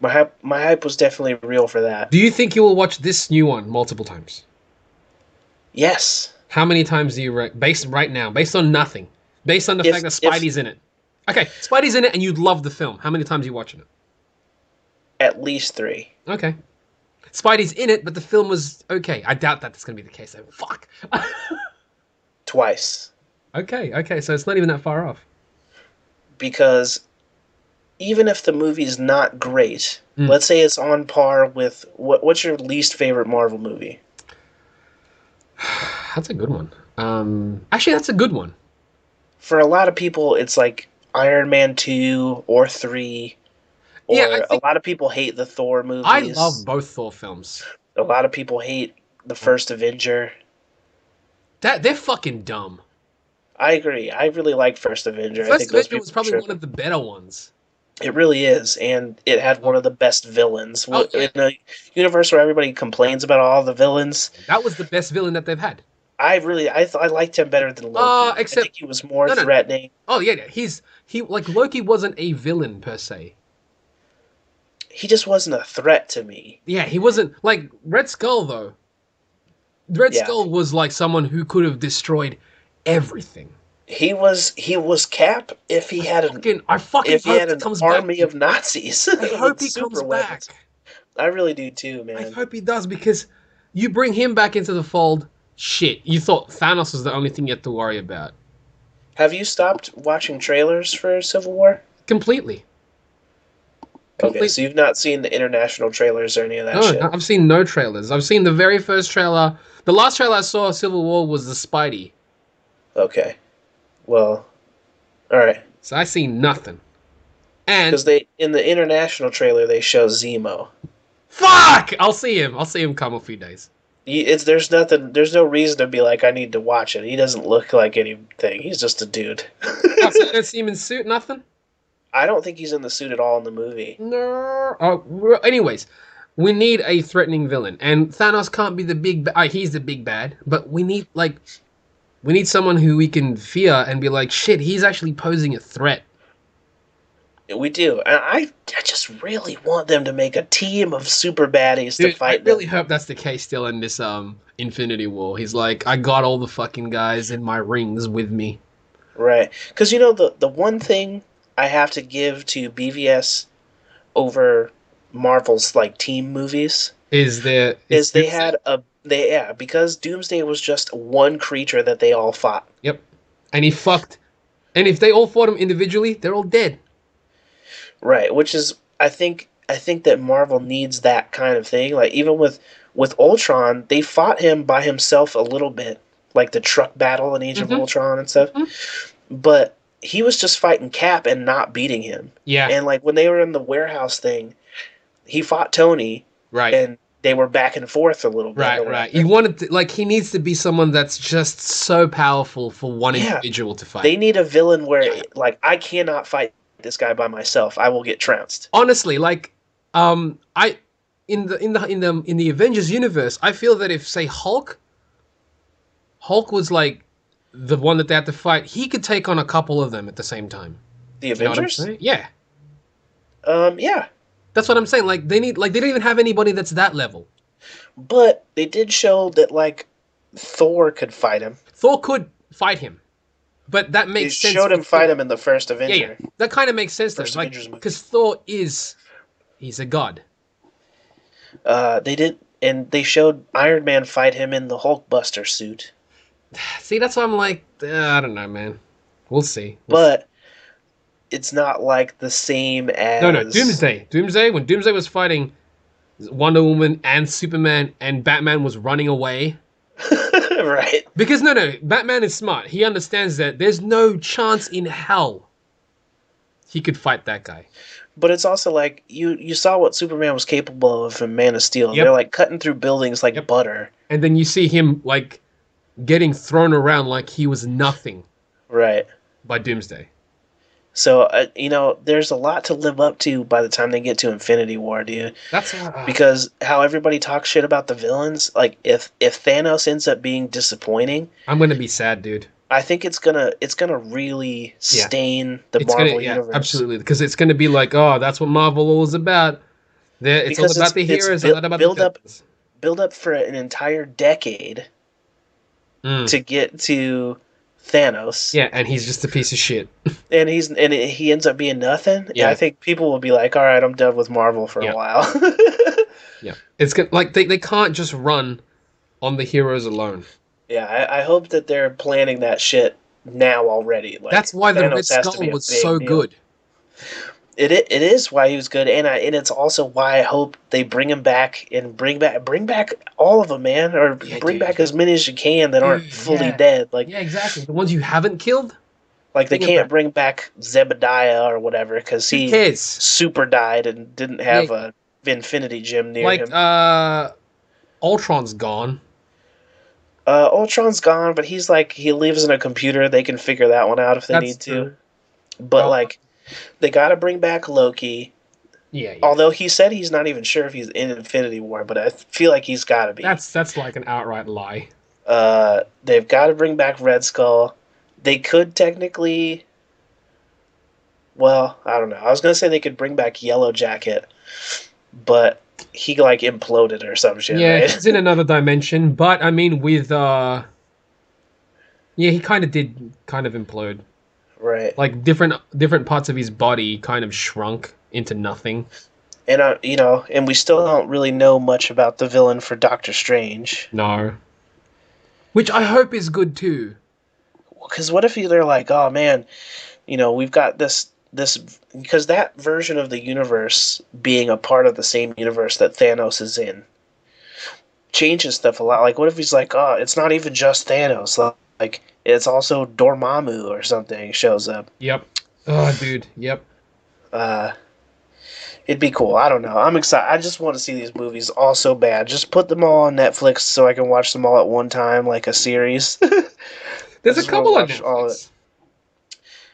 my hype was definitely real for that. Do you think you will watch this new one multiple times? Yes. How many times do you based on nothing? Based on the fact that Spidey's in it. Okay, Spidey's in it and you'd love the film. How many times are you watching it? At least 3. Okay. Spidey's in it, but the film was okay. I doubt that's going to be the case. Fuck. Twice. Okay, so it's not even that far off. Because even if the movie's not great, let's say it's on par with... What's your least favorite Marvel movie? That's a good one. Actually, that's a good one. For a lot of people, it's like Iron Man 2 or 3... Or a lot of people hate the Thor movies. I love both Thor films. A lot of people hate the first Avenger. They're fucking dumb. I agree. I really like First Avenger. First Avenger was probably one of the better ones. It really is, and it had one of the best villains. Oh, yeah. In a universe where everybody complains about all the villains, That was the best villain that they've had. I liked him better than Loki. I think he was more threatening. Oh yeah, he like Loki wasn't a villain per se. He just wasn't a threat to me. Yeah, he wasn't like Red Skull though. Red Skull was like someone who could have destroyed everything. He was Cap if he had an army of Nazis. I hope he comes back. I really do too, man. I hope he does, because you bring him back into the fold. Shit, you thought Thanos was the only thing you had to worry about. Have you stopped watching trailers for Civil War? Completely. Okay, so you've not seen the international trailers or any of that shit? No, I've seen no trailers. I've seen the very first trailer. The last trailer I saw of Civil War was the Spidey. Okay. Well, alright. So I seen nothing. And because in the international trailer they show Zemo. Fuck! I'll see him. I'll see him come a few days. There's no reason to be like, I need to watch it. He doesn't look like anything. He's just a dude. So you don't see him in suit, nothing? I don't think he's in the suit at all in the movie. No. Anyways, we need a threatening villain, and Thanos can't be the big. He's the big bad, but we need someone who we can fear and be like, shit, he's actually posing a threat. We do, and I just really want them to make a team of super baddies to fight. I really hope that's the case still in this Infinity War. He's like, I got all the fucking guys in my rings with me. Right, because the one thing I have to give to BVS over Marvel's like team movies is they had because Doomsday was just one creature that they all fought. Yep, and he fucked. And if they all fought him individually, they're all dead. Right, which is I think that Marvel needs that kind of thing. Like even with Ultron, they fought him by himself a little bit, like the truck battle in Age of Ultron and stuff. But he was just fighting Cap and not beating him. Yeah. And like when they were in the warehouse thing, he fought Tony. Right. And they were back and forth a little bit. Right. He wanted to, he needs to be someone that's just so powerful for one individual to fight. They need a villain where I cannot fight this guy by myself. I will get trounced. Honestly, in the Avengers universe, I feel that if say Hulk was like the one that they had to fight, he could take on a couple of them at the same time. The Avengers? You know yeah. Yeah. That's what I'm saying. They don't even have anybody that's that level. But they did show that Thor could fight him. Thor could fight him. But that makes sense. They showed him fight him in the first Avenger. Yeah. That kind of makes sense though. Because Thor he's a god. They did, and they showed Iron Man fight him in the Hulkbuster suit. See, that's why I'm like, I don't know, man. We'll see. But it's not like the same as... No, Doomsday. When Doomsday was fighting Wonder Woman and Superman and Batman was running away. Right. Because, no, Batman is smart. He understands that there's no chance in hell he could fight that guy. But it's also like, you saw what Superman was capable of in Man of Steel. Yep. They're cutting through buildings like butter. And then you see him getting thrown around like he was nothing. Right. By Doomsday. So, there's a lot to live up to by the time they get to Infinity War, dude. That's because how everybody talks shit about the villains, if Thanos ends up being disappointing, I'm gonna be sad, dude. I think it's gonna really stain the Marvel universe. Yeah, absolutely, because it's gonna be that's what Marvel is about. It's all about the heroes, not about the villains. Build up for an entire decade to get to Thanos. Yeah, and he's just a piece of shit. And he ends up being nothing. Yeah, I think people will be like, "All right, I'm done with Marvel for a while." Yeah, it's good. They can't just run on the heroes alone. Yeah, I hope that they're planning that shit now already. That's why the Red Skull was so good. It is why he was good, and it's also why I hope they bring him back and bring back all of them, man, or bring back as many as you can that aren't fully dead. Exactly. The ones you haven't killed. They can't bring back Zebediah or whatever because he super died and didn't have a Infinity Gem near him. Ultron's gone. Ultron's gone, but he's he lives in a computer. They can figure that one out if they need to. But They got to bring back Loki. Yeah. Although he said he's not even sure if he's in Infinity War, but I feel like he's got to be. That's like an outright lie. They've got to bring back Red Skull. They could technically. Well, I don't know. I was gonna say they could bring back Yellow Jacket, but he like imploded or some shit. Yeah, right? he's in another dimension. But I mean, with yeah, he kind of implode. Right. Like different parts of his body kind of shrunk into nothing. And and we still don't really know much about the villain for Doctor Strange. No. Which I hope is good too. Because what if they're like, oh man, we've got this because that version of the universe being a part of the same universe that Thanos is in changes stuff a lot. Like, what if he's like, oh, it's not even just Thanos, like it's also Dormammu or something shows up. Yep. Oh, dude. Yep. It'd be cool. I don't know. I'm excited. I just want to see these movies all so bad. Just put them all on Netflix so I can watch them all at one time, like a series. There's a couple on Netflix.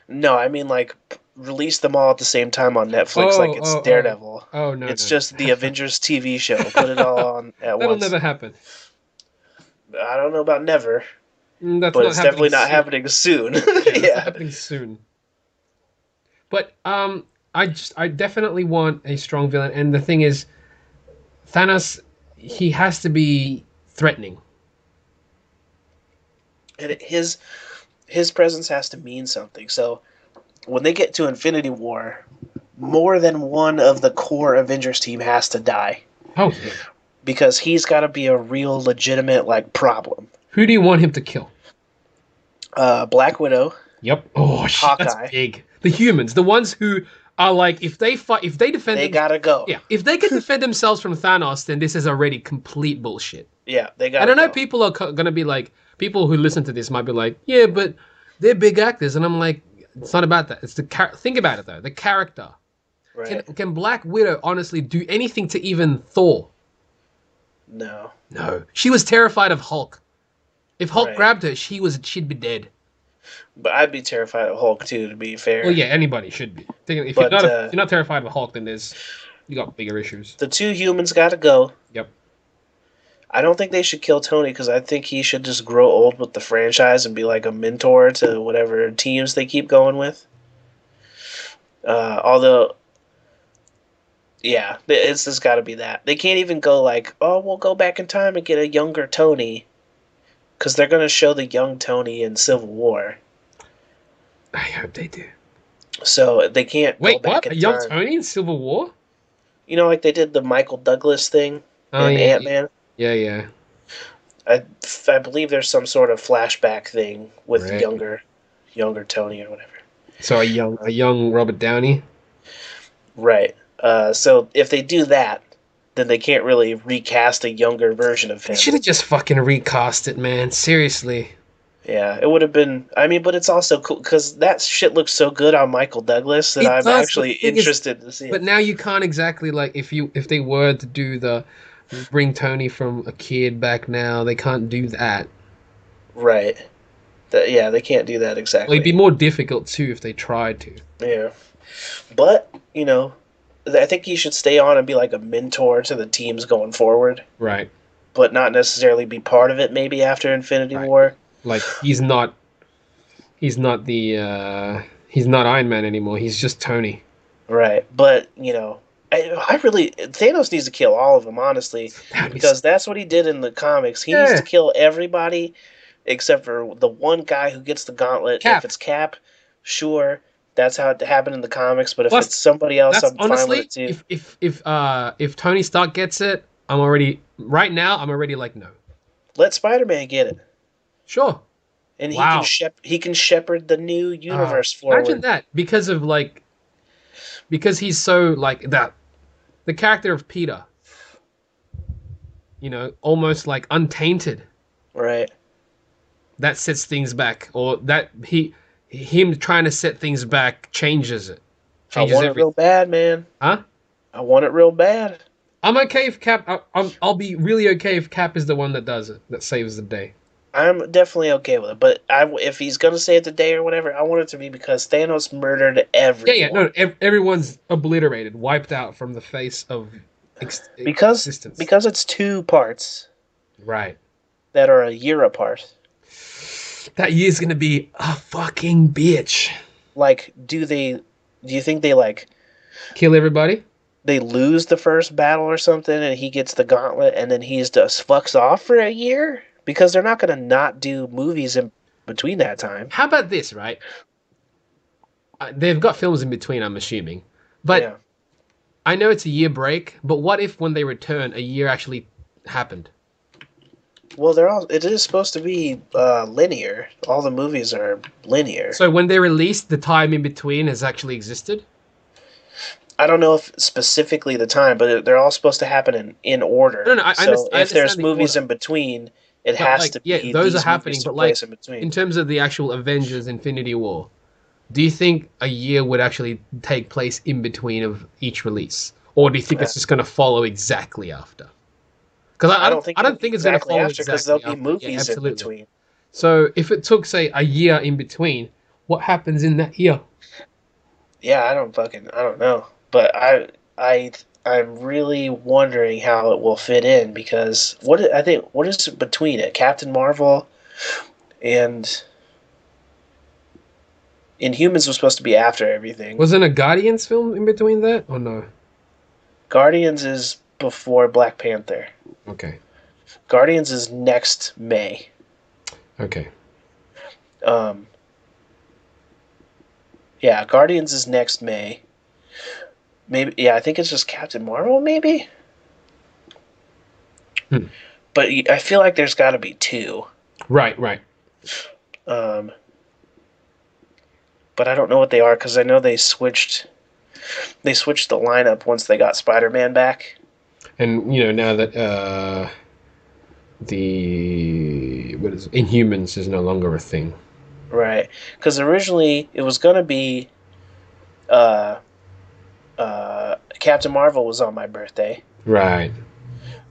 No, I mean like release them all at the same time on Netflix, like it's Daredevil. Oh no, it's just the Avengers TV show. Put it all on at once. That'll never happen. I don't know about never, but it's definitely not happening soon. Yeah, happening soon. But I definitely want a strong villain, and the thing is, Thanos, he has to be threatening, and his presence has to mean something. So when they get to Infinity War, more than one of the core Avengers team has to die. Oh, yeah. Because he's got to be a real legitimate like problem. Who do you want him to kill? Black Widow. Yep. Oh, Hawkeye. That's big. The humans, the ones who are like, if they defend, they gotta go. Yeah, if they can defend themselves from Thanos, then this is already complete bullshit. Yeah, they got. I don't know. People are gonna be like, people who listen to this might be like, yeah, but they're big actors, and I'm like, it's not about that. It's the think about it though, the character. Right. Can Black Widow honestly do anything to even Thor? No. No, she was terrified of Hulk. If Hulk grabbed her, she'd be dead. But I'd be terrified of Hulk too, to be fair. Well, yeah, anybody should be. If you're not terrified of Hulk, then you got bigger issues. The two humans got to go. Yep. I don't think they should kill Tony because I think he should just grow old with the franchise and be like a mentor to whatever teams they keep going with. Although, yeah, it's just got to be that. They can't even go like, oh, we'll go back in time and get a younger Tony. Because they're going to show the young Tony in Civil War. I hope they do. So they can't go back in time. Wait, what? A young Tony in Civil War? You know, like they did the Michael Douglas thing in Ant-Man? Yeah. I believe there's some sort of flashback thing with younger Tony or whatever. So a young Robert Downey? Right. So if they do that, then they can't really recast a younger version of him. They should have just fucking recast it, man. Seriously. Yeah, it would have been... I mean, but it's also cool, because that shit looks so good on Michael Douglas that I'm actually interested to see it. But now you can't exactly, like, if they were to do the... Bring Tony from a kid back now, they can't do that. Right. They can't do that exactly. Well, it'd be more difficult, too, if they tried to. Yeah. But, I think he should stay on and be like a mentor to the teams going forward. Right. But not necessarily be part of it maybe after Infinity War. Like he's not Iron Man anymore. He's just Tony. Right. But, I really Thanos needs to kill all of them, honestly, because that's what he did in the comics. He needs to kill everybody except for the one guy who gets the gauntlet. Cap. If it's Cap, sure. That's how it happened in the comics, but if it's somebody else, I'm fine with it too. If Tony Stark gets it, I'm already like, no. Let Spider-Man get it. Sure. And he can shepherd the new universe forward. Imagine that, because he's so like that. The character of Peter, almost like untainted. Right. That sets things back, or that him trying to set things back changes it. I want it real bad, man. Huh? I want it real bad. I'm okay if Cap. I'll be really okay if Cap is the one that does it, that saves the day. I'm definitely okay with it, but if he's gonna save the day or whatever, I want it to be because Thanos murdered everyone. No, everyone's obliterated, wiped out from the face of existence. Because it's 2 parts. Right. That are a year apart. That year's gonna be a fucking bitch. Like, do you think they like kill everybody? They lose the first battle or something, and he gets the gauntlet, and then he's just fucks off for a year? Because they're not gonna not do movies in between that time. How about this, right? They've got films in between, I'm assuming, but yeah. I know it's a year break. But what if when they return, a year actually happened? Well, it is supposed to be linear. All the movies are linear. So when they released, the time in between has actually existed? I don't know if specifically the time, but they're all supposed to happen in order. No, if there's movies in between, it has to be. Yeah, those are happening, but like in terms of the actual Avengers Infinity War, do you think a year would actually take place in between of each release? Or do you think it's just going to follow exactly after? Because I don't think it's going to follow exactly because there'll be movies in between. So if it took, say, a year in between, what happens in that year? Yeah, I don't know. But I'm really wondering how it will fit in because what is between it? Captain Marvel and Inhumans was supposed to be after everything. Wasn't a Guardians film in between that or no? Guardians is before Black Panther. Okay. Guardians is next May. Okay. Yeah, Guardians is next May. Maybe, yeah, I think it's just Captain Marvel, maybe? But I feel like there's got to be 2. Right. But I don't know what they are, because I know they switched the lineup once they got Spider-Man back. And, now that the Inhumans is no longer a thing. Right. Because originally it was going to be... Captain Marvel was on my birthday. Right.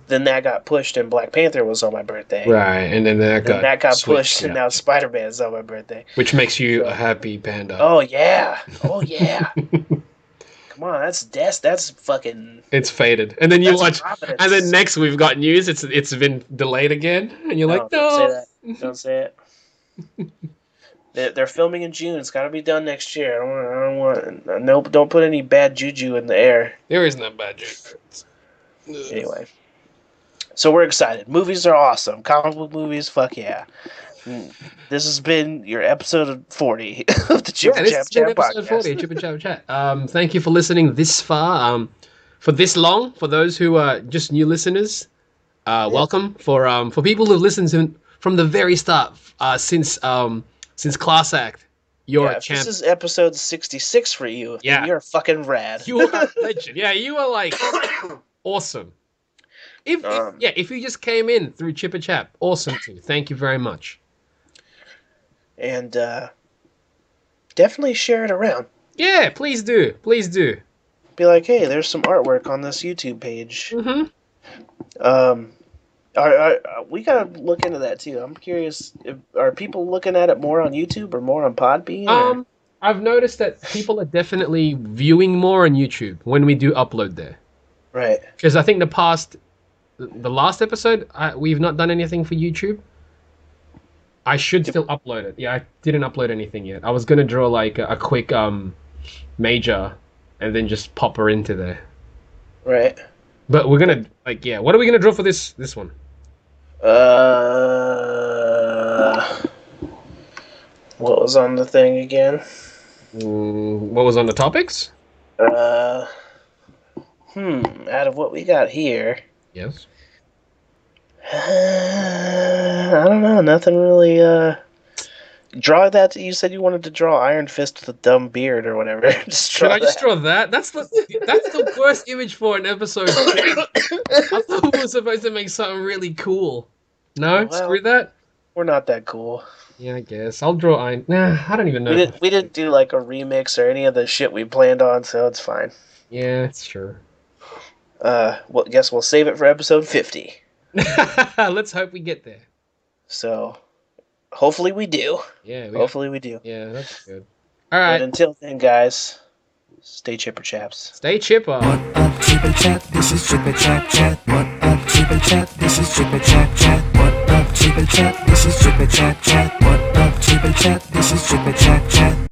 Then that got pushed and Black Panther was on my birthay. Right, and then that got pushed and now Spider-Man's on my birthday. Which makes you a happy panda. Oh yeah. Come on, that's fucking... It's faded. And then you watch... Providence. And then next we've got news, it's been delayed again. And you're like, no. Don't say that. Don't say it. They're filming in June. It's got to be done next year. Don't put any bad juju in the air. There is no bad juju. Anyway. So we're excited. Movies are awesome. Comic book movies, fuck yeah. This has been your episode 40 of the Chip and Chap Chat podcast. 40, Chip and Chap Chat. Thank you for listening this far. For this long, for those who are just new listeners, welcome. For people who've listened from the very start, since Class Act, you're a champ. This is episode 66 for you. Yeah. You're fucking rad. You are a legend. Yeah, you are like awesome. If you just came in through Chip and Chap, awesome too. Thank you very much. And definitely share it around. Yeah, please do. Please do. Be like, hey, there's some artwork on this YouTube page. Mm-hmm. We gotta look into that too. I'm curious, are people looking at it more on YouTube or more on Podbean? I've noticed that people are definitely viewing more on YouTube when we do upload there. Right. Because I think the last episode, we've not done anything for YouTube. I should still upload it. Yeah, I didn't upload anything yet. I was gonna draw like a quick major, and then just pop her into there. Right. But we're gonna what are we gonna draw for this one? What was on the thing again? What was on the topics? Out of what we got here. Yes. I don't know. Nothing really. Draw that. You said you wanted to draw Iron Fist with a dumb beard or whatever. Should I just draw that? That's the worst image for an episode. I thought we were supposed to make something really cool. No, screw that. We're not that cool. Yeah, I guess I'll draw Iron. Nah, I don't even know. We didn't do like a remix or any of the shit we planned on, so it's fine. Yeah, it's true. Guess we'll save it for episode 50. Let's hope we get there. So, Hopefully we do. Yeah. Hopefully we do. Yeah, that's good. All right. But until then, guys, stay chipper chaps. Stay chipper. What up, Chipper Chap? This is Chipper Chap Chat. What up, Chipper Chap? This is Chipper Chap Chat. What up, Chipper Chap? This is Chipper Chap Chat. What up, Chipper Chap? This is Chipper Chap Chat.